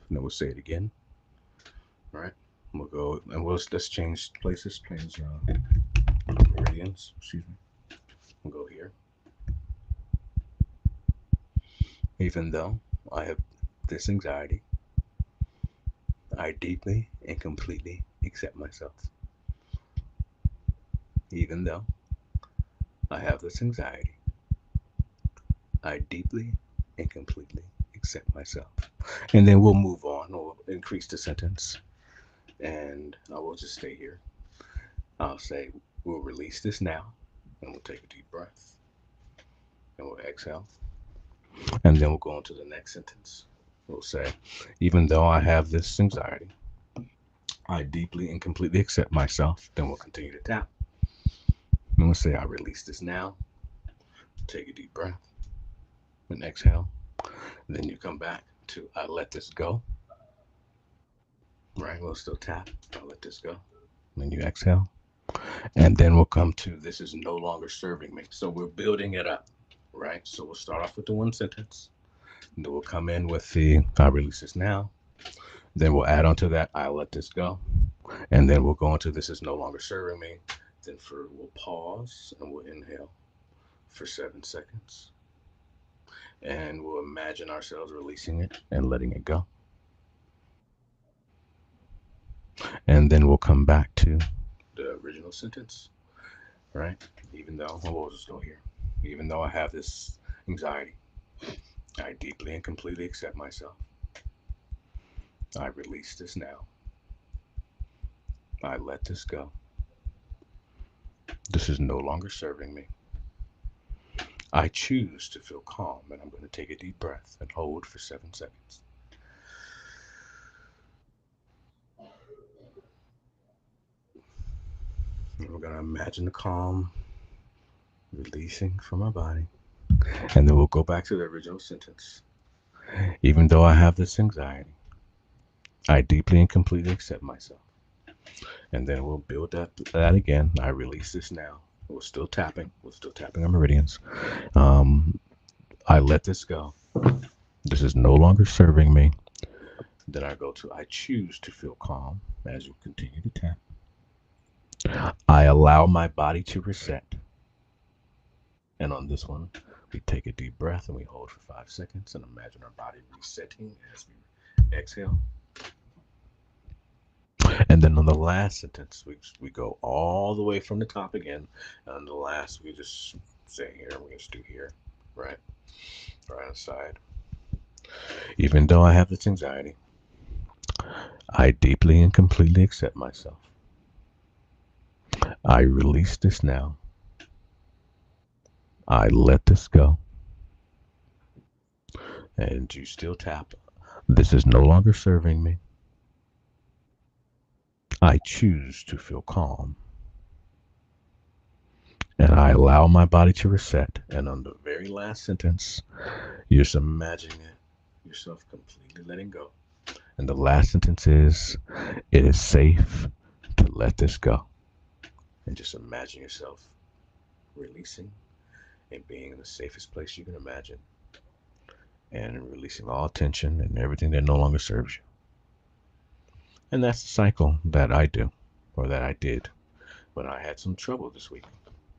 And then we'll say it again. All right. We'll go and let's change places, change meridians. Excuse me. We'll go here. Even though I have this anxiety, I deeply and completely accept myself. Even though I have this anxiety, I deeply and completely accept myself. And then we'll move on or increase the sentence. And I will just stay here. I'll say, we'll release this now. And we'll take a deep breath. And we'll exhale. And then we'll go on to the next sentence. We'll say, even though I have this anxiety, I deeply and completely accept myself. Then we'll continue to tap. And we'll say, I release this now. Take a deep breath and exhale. And then you come back to, I let this go. Right? We'll still tap. I let this go. And then you exhale. And then we'll come to, this is no longer serving me. So we're building it up. Right? So we'll start off with the one sentence. And then we'll come in with the, I release this now. Then we'll add on to that, I let this go. And then we'll go into, this is no longer serving me. Then we'll pause and we'll inhale for 7 seconds. And we'll imagine ourselves releasing it and letting it go. And then we'll come back to the original sentence, right? Even though, we'll just go here. Even though I have this anxiety, I deeply and completely accept myself. I release this now. I let this go. This is no longer serving me. I choose to feel calm, and I'm going to take a deep breath and hold for 7 seconds. And we're going to imagine the calm releasing from our body. And then we'll go back to the original sentence. Even though I have this anxiety, I deeply and completely accept myself. And then we'll build that again. I release this now. We're still tapping. We're still tapping our meridians. I let this go. This is no longer serving me. Then I go to, I choose to feel calm as you continue to tap. I allow my body to reset. And on this one, we take a deep breath and we hold for 5 seconds and imagine our body resetting as we exhale. And then on the last sentence, we go all the way from the top again. And on the last, we just say here, we just do here, right? Right on the side. Even though I have this anxiety, I deeply and completely accept myself. I release this now. I let this go. And you still tap. This is no longer serving me. I choose to feel calm. and I allow my body to reset. And on the very last sentence, you're just imagining yourself completely letting go. And the last sentence is, it is safe to let this go. And just imagine yourself releasing and being in the safest place you can imagine, and releasing all tension and everything that no longer serves you. And that's the cycle that I do, or that I did when I had some trouble this week.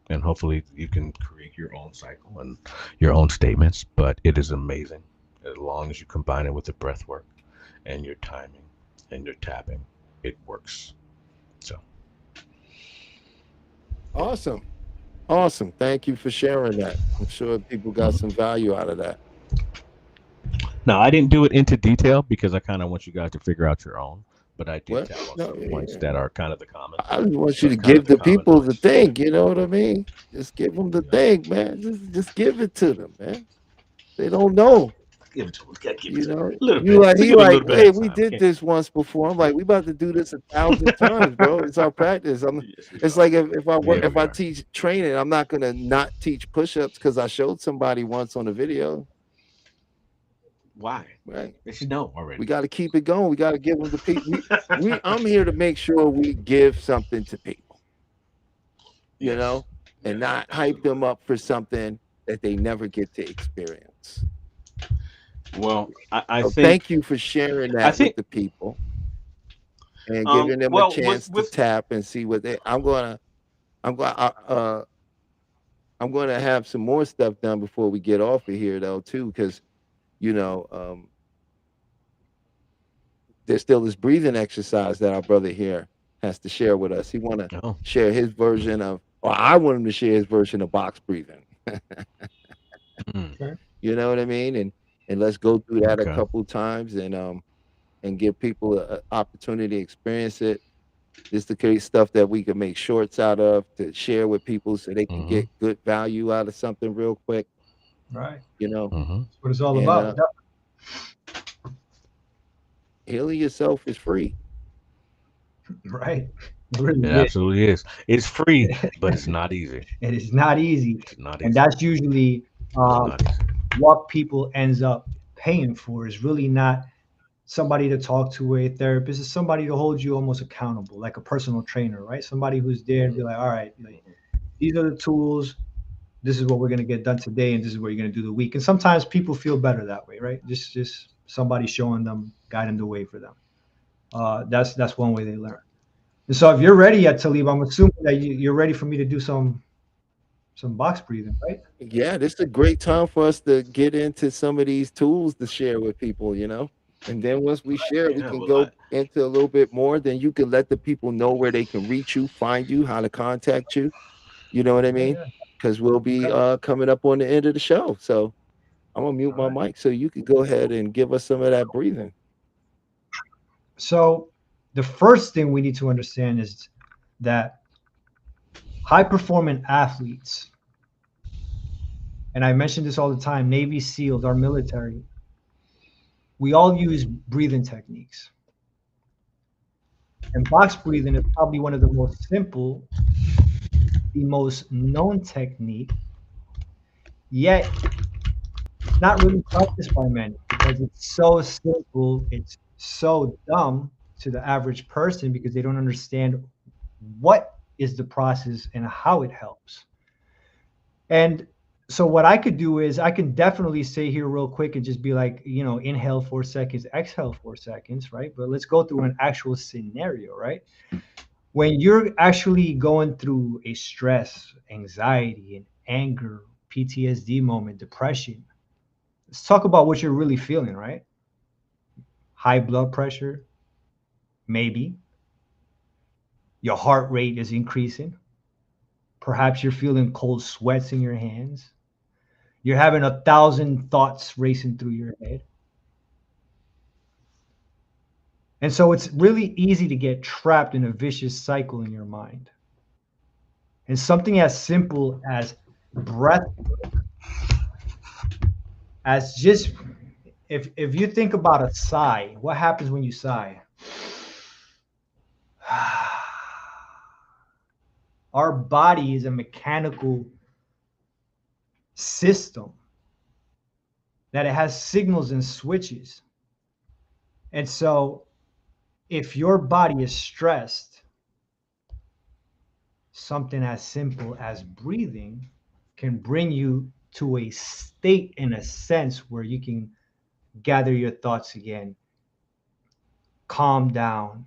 And hopefully you can create your own cycle and your own statements, but it is amazing as long as you combine it with the breath work and your timing and your tapping, it works. So Awesome. Awesome. Thank you for sharing that. I'm sure people got some value out of that. now I didn't do it into detail because I kind of want you guys to figure out your own, but I did What? tap on No, some points that are kind of the common, I just want you to kind of give the the common people the points. thing. You know what I mean? Just give them the thing, man. Just give it to them, man. They don't know. Give it to them. Gotta give it You to them. know, A little you bit. like Let's he give it a like, little bit at hey, a we time. did Okay. this once before. I'm like, we about to do this 1,000 times, bro. It's our practice. Yes, we It's are. like if I work, Yeah, if we I are. teach training, I'm not gonna not teach push-ups because I showed somebody once on a video, Why? right? They should know We already. got to keep it going. We got to give them the people. I'm here to make sure we give something to people, you Yes. know, and Yes. not hype them Absolutely. up for something that they never get to experience. Well, I So think thank you for sharing I that with think the people and giving them a well with chance to with tap and see what they. I'm going. I'm going to have some more stuff done before we get off of here, though, too, because you know, there's still this breathing exercise that our brother here has to share with us. He want to oh, share his version of, or I want him to share his version of box breathing. mm, Okay. You know what I mean? And let's go through that a okay. couple times and give people an opportunity to experience it. This is the kind of stuff that we can make shorts out of to share with people so they can Mm-hmm. get good value out of something real quick, Right. you know. Mm-hmm. That's what it's all And about. healing yourself is free. Right. It really It is. absolutely is. It's free, but it's not easy. It is not easy, It's not and easy. that's usually It's uh, not easy. what people ends up paying for. Is really not somebody to talk to, a therapist. It's somebody to hold you almost accountable, like a personal trainer, right? Somebody who's there to be like, all right, like, these are the tools. This is what we're gonna get done today, and this is what you're gonna do the week. And sometimes people feel better that way, right? Just somebody showing them, guiding the way for them. That's one way they learn. And so, if you're ready yet, Talib, I'm assuming that you're ready for me to do some box breathing, right? Yeah, this is a great time for us to get into some of these tools to share with people, you know. And then once we share, we Yeah. can Well, I go into a little bit more. Then you can let the people know where they can reach you, find you, how to contact you. You know what I Yeah, mean? yeah. Because we'll be Okay. coming up on the end of the show. So I'm gonna mute All my right. mic so you can go ahead and give us some of that breathing. So, the first thing we need to understand is that high performing athletes, and I mention this all the time, Navy SEALs, our military, we all use breathing techniques. And box breathing is probably one of the most simple, the most known technique, yet not really practiced by many because it's so simple, it's so dumb to the average person because they don't understand what is the process and how it helps. And so what I could do is I can definitely say here real quick and just be like, inhale 4 seconds, exhale 4 seconds, right? But let's go through an actual scenario, right? When you're actually going through a stress, anxiety, and anger, PTSD moment, depression, let's talk about what you're really feeling, right? High blood pressure, maybe. Your heart rate is increasing. Perhaps you're feeling cold sweats in your hands. You're having 1,000 thoughts racing through your head. And so it's really easy to get trapped in a vicious cycle in your mind. And something as simple as breath, as just if you think about a sigh, what happens when you sigh? Our body is a mechanical system that it has signals and switches. And so if your body is stressed, something as simple as breathing can bring you to a state, in a sense, where you can gather your thoughts again, calm down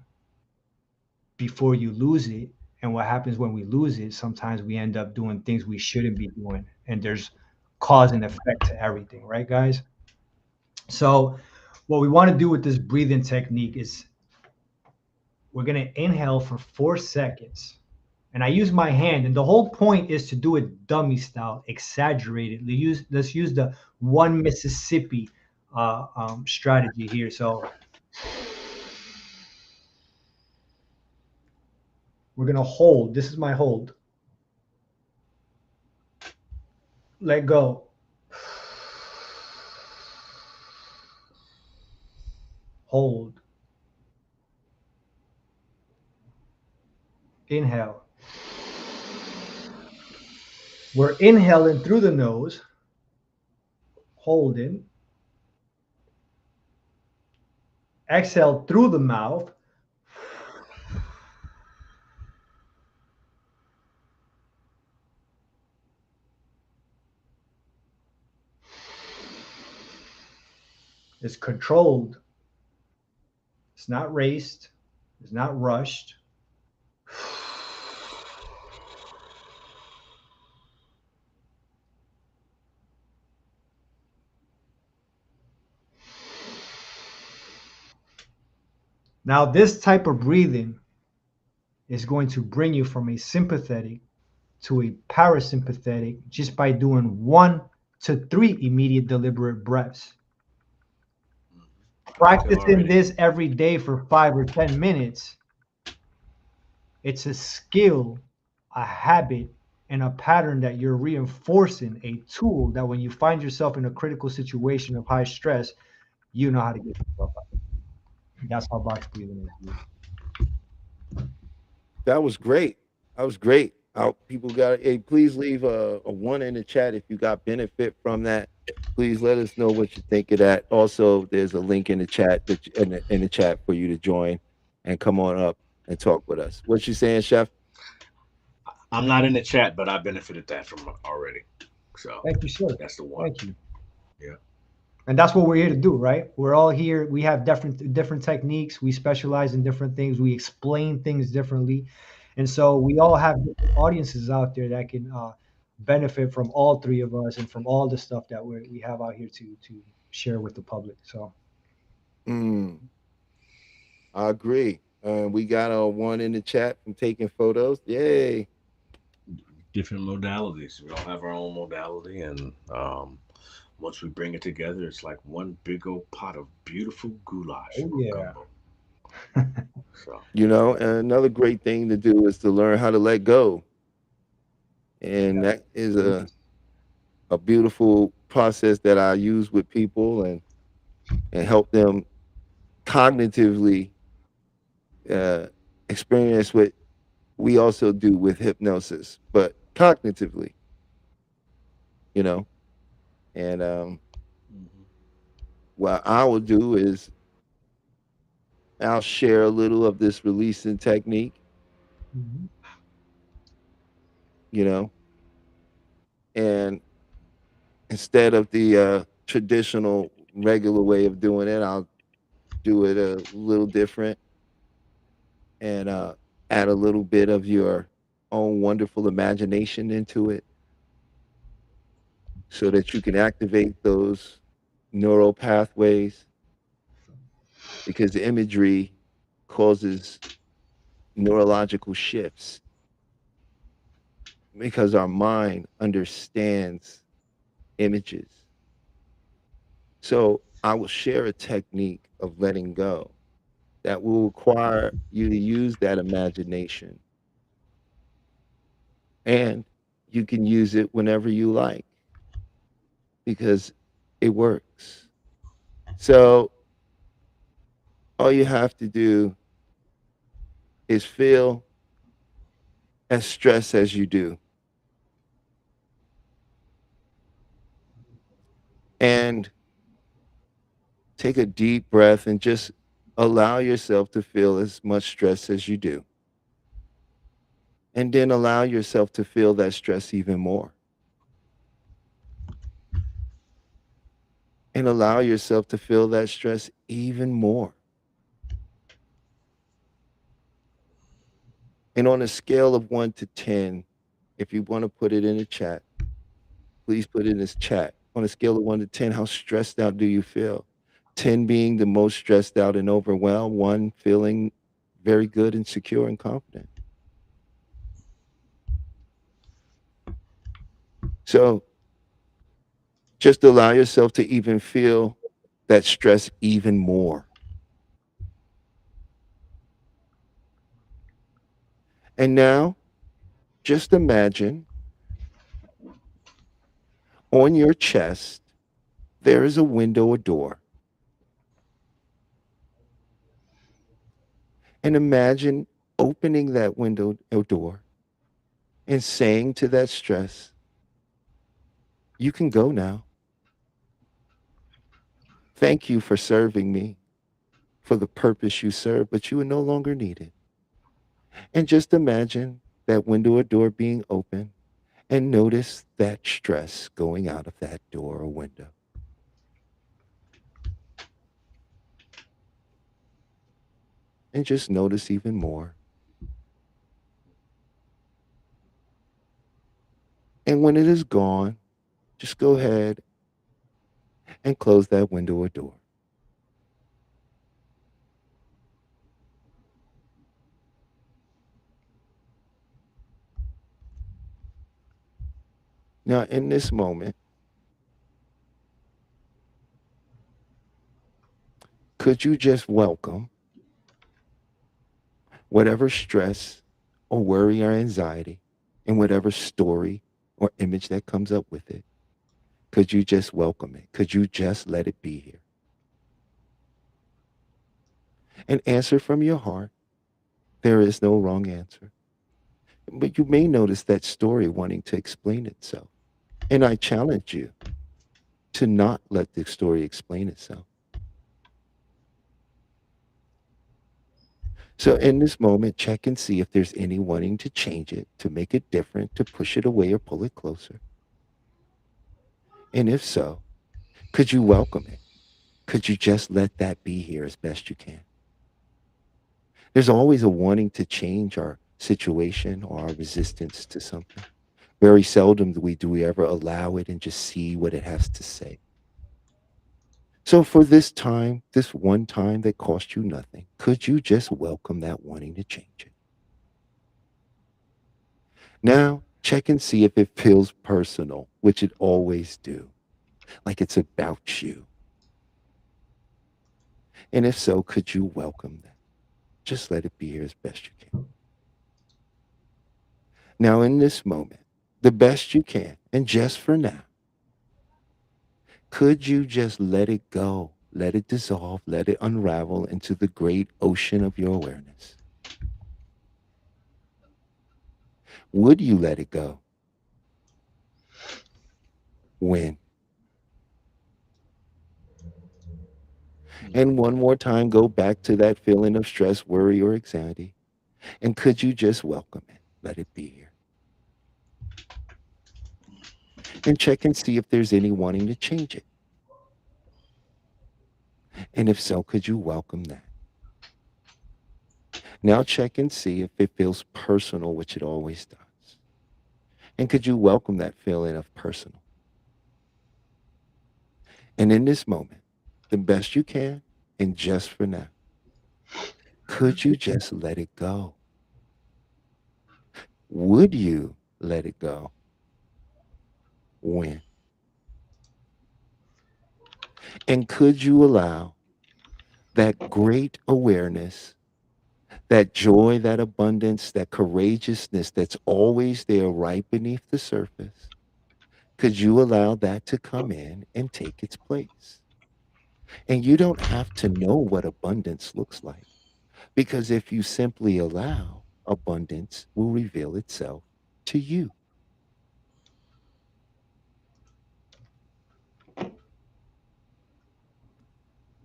before you lose it. And what happens when we lose it, sometimes we end up doing things we shouldn't be doing. And there's cause and effect to everything, right, guys? So, what we want to do with this breathing technique is we're going to inhale for 4 seconds. And I use my hand, and the whole point is to do it dummy style, exaggerated. Let's use the one Mississippi strategy here. So we're gonna hold. This is my hold. Let go. Hold. Inhale. We're inhaling through the nose, holding. Exhale through the mouth. It's controlled. It's not raced. It's not rushed. Now, this type of breathing is going to bring you from a sympathetic to a parasympathetic just by doing 1 to 3 immediate deliberate breaths. Practicing this every day for 5 or 10 minutes, it's a skill, a habit, and a pattern that you're reinforcing, a tool that when you find yourself in a critical situation of high stress, you know how to get yourself out. That's how box breathing is used. That was great. That was great. People got. Hey, please leave a one in the chat if you got benefit from that. Please let us know what you think of that. Also, there's a link in the chat in the chat for you to join and come on up and talk with us. What you saying, Chef? I'm not in the chat, but I benefited that from already. So Thank you, sir. That's the one. Thank you. Yeah. And that's what we're here to do, right? We're all here. We have different techniques. We specialize in different things. We explain things differently. And so we all have audiences out there that can benefit from all three of us and from all the stuff that we have out here to share with the public. So I agree. We got a one in the chat from taking photos. Yay. Different modalities. We all have our own modality, and once we bring it together, it's like one big old pot of beautiful goulash or gumbo. So and another great thing to do is to learn how to let go. And that is a beautiful process that I use with people and help them cognitively experience what we also do with hypnosis, but cognitively, and what I will do is I'll share a little of this releasing technique, and instead of the traditional regular way of doing it, I'll do it a little different and add a little bit of your own wonderful imagination into it so that you can activate those neural pathways, because the imagery causes neurological shifts because our mind understands images. So I will share a technique of letting go that will require you to use that imagination. And you can use it whenever you like because it works. So all you have to do is feel as stressed as you do. And take a deep breath and just allow yourself to feel as much stress as you do. And then allow yourself to feel that stress even more. And allow yourself to feel that stress even more. And on a scale of 1 to 10, if you want to put it in the chat, please put it in this chat. On a scale of 1 to 10, how stressed out do you feel? 10 being the most stressed out and overwhelmed, 1 feeling very good and secure and confident. So just allow yourself to even feel that stress even more. And now, just imagine on your chest, there is a window or door. And imagine opening that window or door and saying to that stress, you can go now. Thank you for serving me for the purpose you serve, but you are no longer needed. And just imagine that window or door being open and notice that stress going out of that door or window. And just notice even more. And when it is gone, just go ahead and close that window or door. Now, in this moment, could you just welcome whatever stress or worry or anxiety and whatever story or image that comes up with it? Could you just welcome it? Could you just let it be here? And answer from your heart. There is no wrong answer. But you may notice that story wanting to explain itself. And I challenge you to not let the story explain itself. So in this moment, check and see if there's any wanting to change it, to make it different, to push it away or pull it closer. And if so, could you welcome it? Could you just let that be here as best you can? There's always a wanting to change our situation or our resistance to something. Very seldom do we ever allow it and just see what it has to say. So for this time, this one time that cost you nothing, could you just welcome that wanting to change it? Now, check and see if it feels personal, which it always do, like it's about you. And if so, could you welcome that? Just let it be here as best you can. Now, in this moment, the best you can, and just for now, could you just let it go, let it dissolve, let it unravel into the great ocean of your awareness? Would you let it go? When? And one more time, go back to that feeling of stress, worry, or anxiety. And could you just welcome it? Let it be here. And check and see if there's any wanting to change it. And if so, could you welcome that? Now check and see if it feels personal, which it always does. And could you welcome that feeling of personal? And in this moment, the best you can, and just for now, could you just let it go? Would you let it go? When? And could you allow that great awareness, that joy, that abundance, that courageousness that's always there right beneath the surface, could you allow that to come in and take its place? And you don't have to know what abundance looks like, because if you simply allow, abundance will reveal itself to you.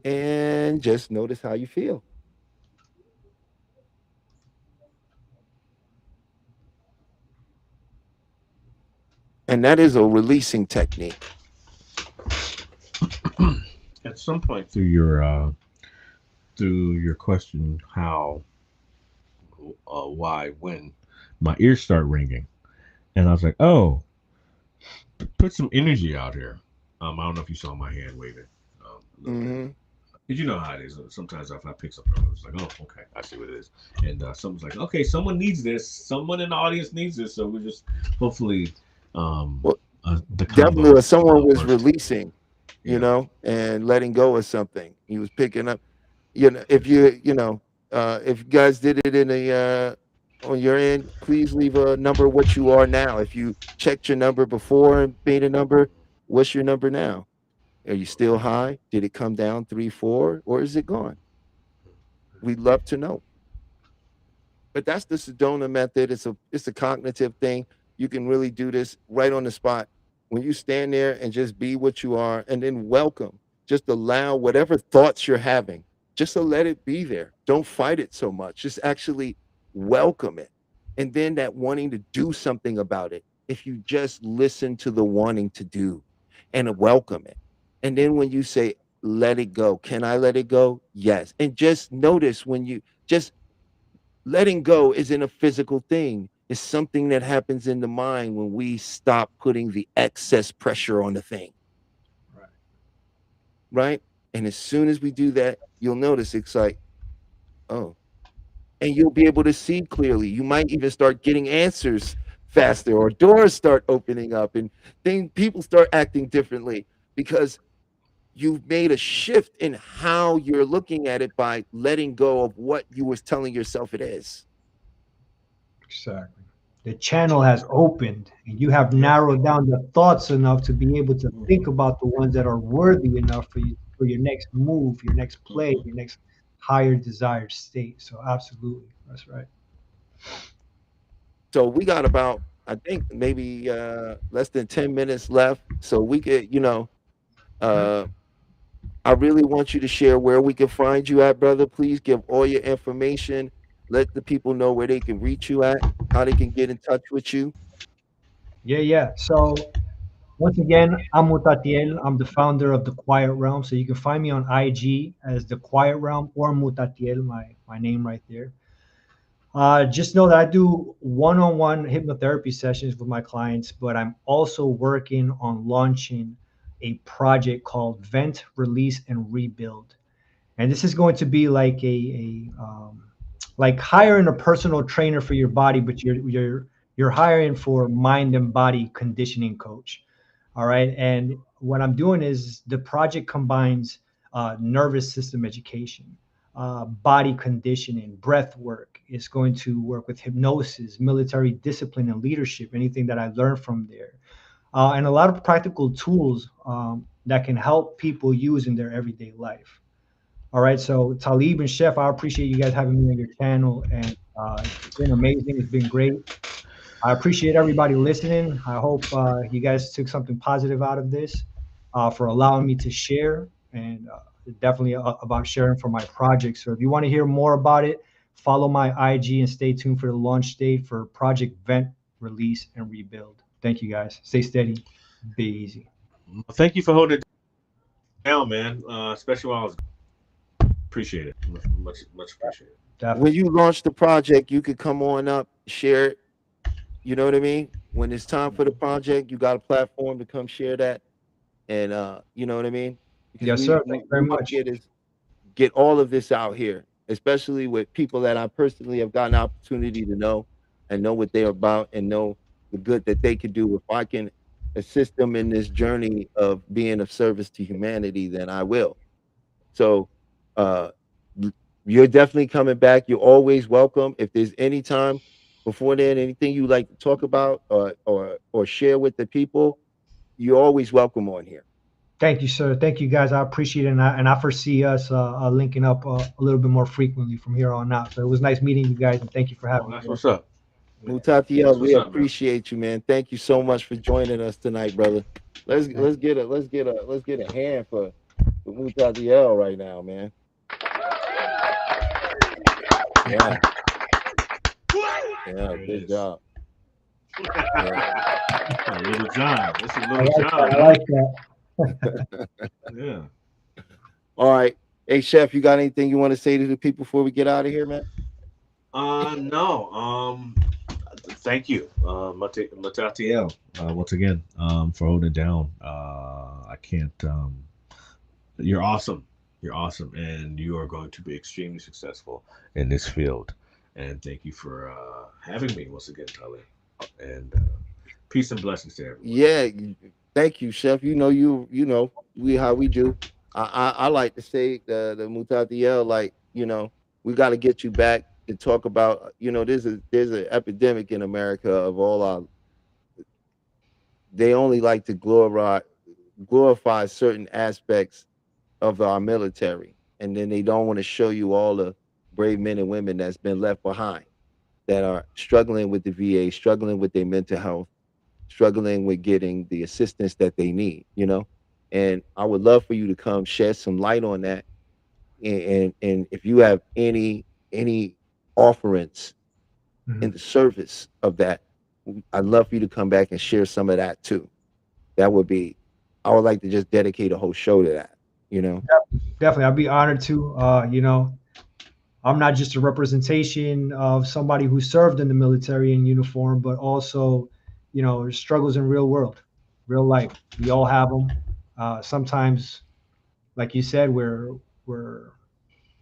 And just notice how you feel. And that is a releasing technique. At some point through your question, how, why, when, my ears start ringing, and I was like, oh, put some energy out here. I don't know if you saw my hand waving a little bit. Hmm. Because you know how it is. Sometimes if I pick something up, it's like, oh, okay, I see what it is. And someone's like, okay, someone needs this. Someone in the audience needs this. So we're just hopefully Well, the definitely, combo if someone was works. releasing, Yeah. and letting go of something, he was picking up. If if you guys did it in a on your end, please leave a number what you are now. If you checked your number before and made a number, what's your number now? Are you still high? Did it come down 3, 4, or is it gone? We'd love to know. But that's the Sedona method. It's a cognitive thing. You can really do this right on the spot. When you stand there and just be what you are and then welcome, just allow whatever thoughts you're having, just to let it be there. Don't fight it so much. Just actually welcome it. And then that wanting to do something about it. If you just listen to the wanting to do and welcome it. And then when you say, let it go, can I let it go? Yes. And just notice when you just letting go isn't a physical thing. It's something that happens in the mind when we stop putting the excess pressure on the thing, Right. right? And as soon as we do that, you'll notice it's like, oh, and you'll be able to see clearly. You might even start getting answers faster, or doors start opening up, and people start acting differently because you've made a shift in how you're looking at it by letting go of what you was telling yourself it is. Exactly. The channel has opened, and you have Yes. narrowed down the thoughts enough to be able to think about the ones that are worthy enough for you for your next move, your next play, Mm-hmm. your next higher desired state. So absolutely, that's right. So we got about, I think, maybe less than 10 minutes left. So we could, uh, I really want you to share where we can find you at, brother. Please give all your information. Let the people know where they can reach you at, how they can get in touch with you. Yeah, yeah. So once again, I'm Mutatiel. I'm the founder of the Quiet Realm. So you can find me on IG as the Quiet Realm or Mutatiel, my name right there. Just know that I do one-on-one hypnotherapy sessions with my clients, but I'm also working on launching a project called Vent, Release, and Rebuild. And this is going to be like like hiring a personal trainer for your body, but you're hiring for mind and body conditioning coach. All right. And what I'm doing is the project combines nervous system education, body conditioning, breath work. It's going to work with hypnosis, military discipline, and leadership, anything that I learned from there. And a lot of practical tools that can help people use in their everyday life. All right. So, Talib and Chef, I appreciate you guys having me on your channel. And it's been amazing. It's been great. I appreciate everybody listening. I hope you guys took something positive out of this for allowing me to share and definitely about sharing for my project. So if you want to hear more about it, follow my IG and stay tuned for the launch date for Project Vent, Release, and Rebuild. Thank you guys. Stay steady. Be easy. Thank you for holding it down, man. Especially while I was appreciate it. Much appreciated. When Definitely. you launch the project, you could come on up, share it. You know what I mean? When it's time for the project, you got a platform to come share that. And you know what I mean? Because Yes, we sir. we, Thank you we very want to much. get all of this out here, especially with people that I personally have gotten opportunity to know and know what they're about and know the good that they could do. If I can assist them in this journey of being of service to humanity, then I will. So uh l- you're definitely coming back. You're always welcome. If there's any time before then, anything you like to talk about or share with the people, you're always welcome on here. Thank you, sir. Thank you, guys. I appreciate it, and I foresee us linking up a little bit more frequently from here on out. So it was nice meeting you guys, and thank you for Oh, having that's me. what's up. Yeah. Mutatiel, That's we what's up, man. appreciate you, man. Thank you so much for joining us tonight, brother. Let's get a hand for Mutatiel right now, man. Yeah, yeah, There it good is. job. Yeah. Little John. This is I Little like John, that. I huh? like that. Yeah. All right. Hey, Chef, you got anything you want to say to the people before we get out of here, man? No. Thank you, Matatiel, once again, for holding down. I can't. You're awesome. You're awesome, and you are going to be extremely successful in this field. And thank you for having me once again, Tali. And peace and blessings to everyone. Yeah, thank you, Chef. You know, we how we do. I like to say the Mutatiel, like, we got to get you back to talk about, there's an epidemic in America of all our, they only like to glorify certain aspects of our military, and then they don't want to show you all the brave men and women that's been left behind, that are struggling with the VA, struggling with their mental health, struggling with getting the assistance that they need. And I would love for you to come shed some light on that. And if you have any offerings in Mhm. the service of that, I'd love for you to come back and share some of that too. That would be, I would like to just dedicate a whole show to that. Definitely, I'd be honored to. I'm not just a representation of somebody who served in the military in uniform, but also, there's struggles in real world, real life. We all have them. Sometimes, like you said, we're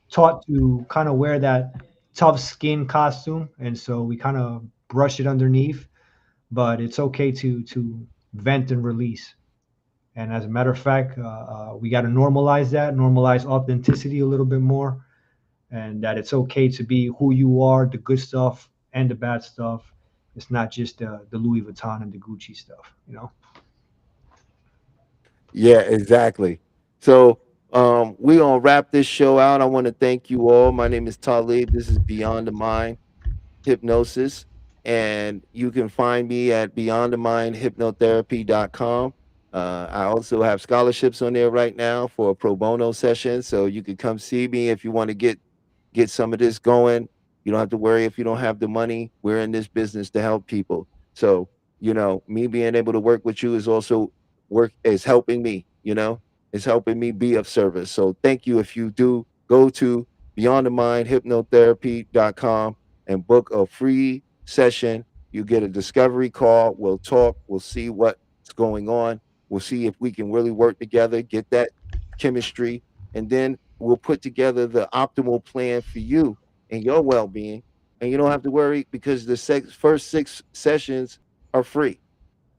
taught to kind of wear that tough skin costume, and so we kind of brush it underneath. But it's okay to vent and release. And as a matter of fact, we got to normalize that, normalize authenticity a little bit more, and that it's okay to be who you are, the good stuff and the bad stuff. It's not just the Louis Vuitton and the Gucci stuff. Yeah, exactly. So we're gonna wrap this show out. I want to thank you all. My name is Talib. This is Beyond the Mind Hypnosis. And you can find me at beyondthemindhypnotherapy.com. I also have scholarships on there right now for a pro bono session. So you can come see me if you want to get some of this going. You don't have to worry if you don't have the money. We're in this business to help people. So, me being able to work with you is also is helping me, is helping me be of service. So thank you. If you do, go to beyondthemindhypnotherapy.com and book a free session. You get a discovery call. We'll talk. We'll see what's going on. We'll see if we can really work together, get that chemistry, and then we'll put together the optimal plan for you and your well-being. And you don't have to worry because the first 6 sessions are free.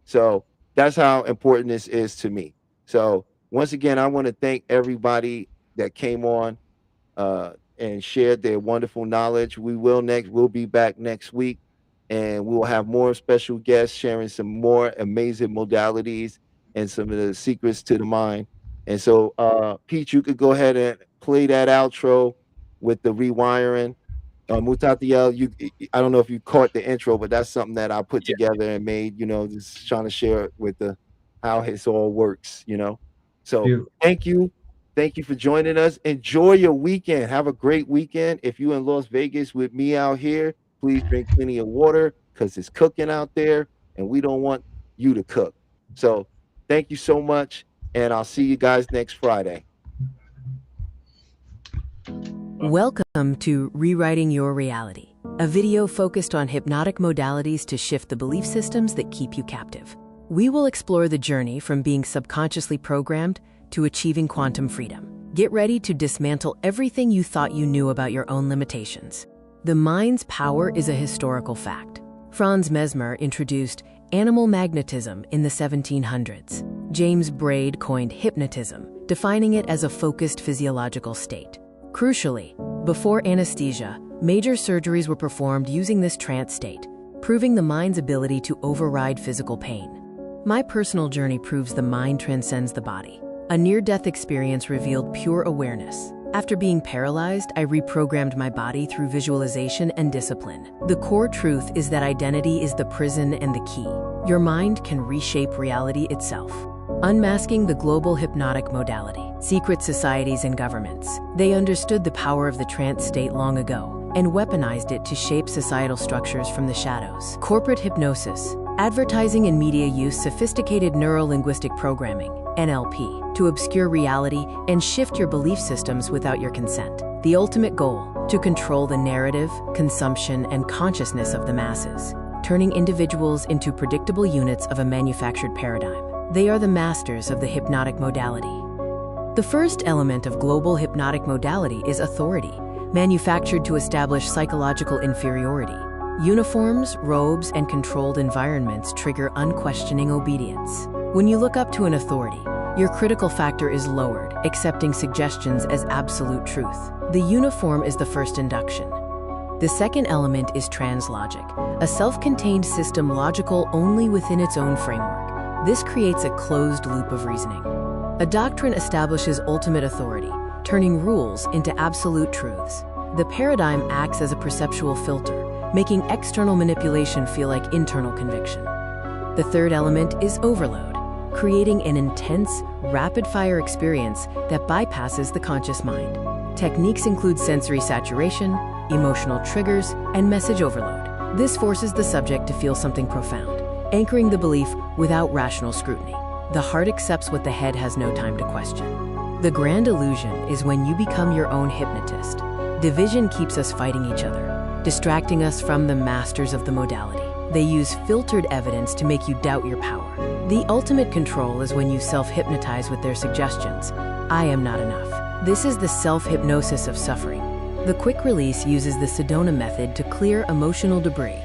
So that's how important this is to me. So once again, I want to thank everybody that came on and shared their wonderful knowledge. We'll be back next week, and we'll have more special guests sharing some more amazing modalities and some of the secrets to the mind. And so, Pete, you could go ahead and play that outro with the rewiring. Mutatiel, I don't know if you caught the intro, but that's something that I put together and made, just trying to share it with the how it all works. So Beautiful. thank you. Thank you for joining us. Enjoy your weekend. Have a great weekend. If you're in Las Vegas with me out here, please drink plenty of water because it's cooking out there and we don't want you to cook. So thank you so much. And I'll see you guys next Friday. Welcome to Rewriting Your Reality, a video focused on hypnotic modalities to shift the belief systems that keep you captive. We will explore the journey from being subconsciously programmed to achieving quantum freedom. Get ready to dismantle everything you thought you knew about your own limitations. The mind's power is a historical fact. Franz Mesmer introduced animal magnetism in the 1700s. James Braid coined hypnotism, defining it as a focused physiological state. Crucially, before anesthesia, major surgeries were performed using this trance state, proving the mind's ability to override physical pain. My personal journey proves the mind transcends the body. A near-death experience revealed pure awareness. After being paralyzed, I reprogrammed my body through visualization and discipline. The core truth is that identity is the prison and the key. Your mind can reshape reality itself. Unmasking the global hypnotic modality. Secret societies and governments. They understood the power of the trance state long ago and weaponized it to shape societal structures from the shadows. Corporate hypnosis. Advertising and media use sophisticated neuro-linguistic programming, NLP, to obscure reality and shift your belief systems without your consent. The ultimate goal, to control the narrative, consumption, and consciousness of the masses, turning individuals into predictable units of a manufactured paradigm. They are the masters of the hypnotic modality. The first element of global hypnotic modality is authority, manufactured to establish psychological inferiority. Uniforms, robes, and controlled environments trigger unquestioning obedience. When you look up to an authority, your critical factor is lowered, accepting suggestions as absolute truth. The uniform is the first induction. The second element is translogic, a self-contained system logical only within its own framework. This creates a closed loop of reasoning. A doctrine establishes ultimate authority, turning rules into absolute truths. The paradigm acts as a perceptual filter, making external manipulation feel like internal conviction. The third element is overload, creating an intense, rapid-fire experience that bypasses the conscious mind. Techniques include sensory saturation, emotional triggers, and message overload. This forces the subject to feel something profound, anchoring the belief without rational scrutiny. The heart accepts what the head has no time to question. The grand illusion is when you become your own hypnotist. Division keeps us fighting each other, distracting us from the masters of the modality. They use filtered evidence to make you doubt your power. The ultimate control is when you self-hypnotize with their suggestions. I am not enough. This is the self-hypnosis of suffering. The quick release uses the Sedona method to clear emotional debris.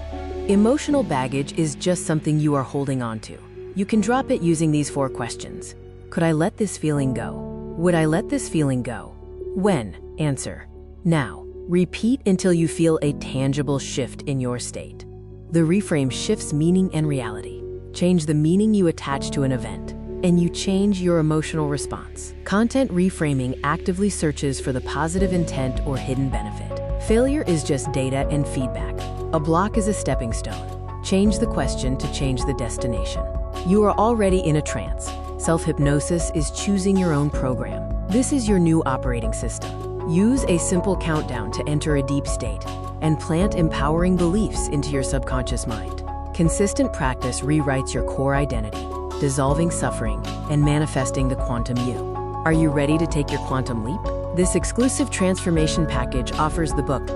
Emotional baggage is just something you are holding on to. You can drop it using these 4 questions. Could I let this feeling go? Would I let this feeling go? When? Answer. Now. Repeat until you feel a tangible shift in your state. The reframe shifts meaning and reality. Change the meaning you attach to an event, and you change your emotional response. Content reframing actively searches for the positive intent or hidden benefit. Failure is just data and feedback. A block is a stepping stone. Change the question to change the destination. You are already in a trance. Self-hypnosis is choosing your own program. This is your new operating system. Use a simple countdown to enter a deep state and plant empowering beliefs into your subconscious mind. Consistent practice rewrites your core identity, dissolving suffering and manifesting the quantum you. Are you ready to take your quantum leap? This exclusive transformation package offers the book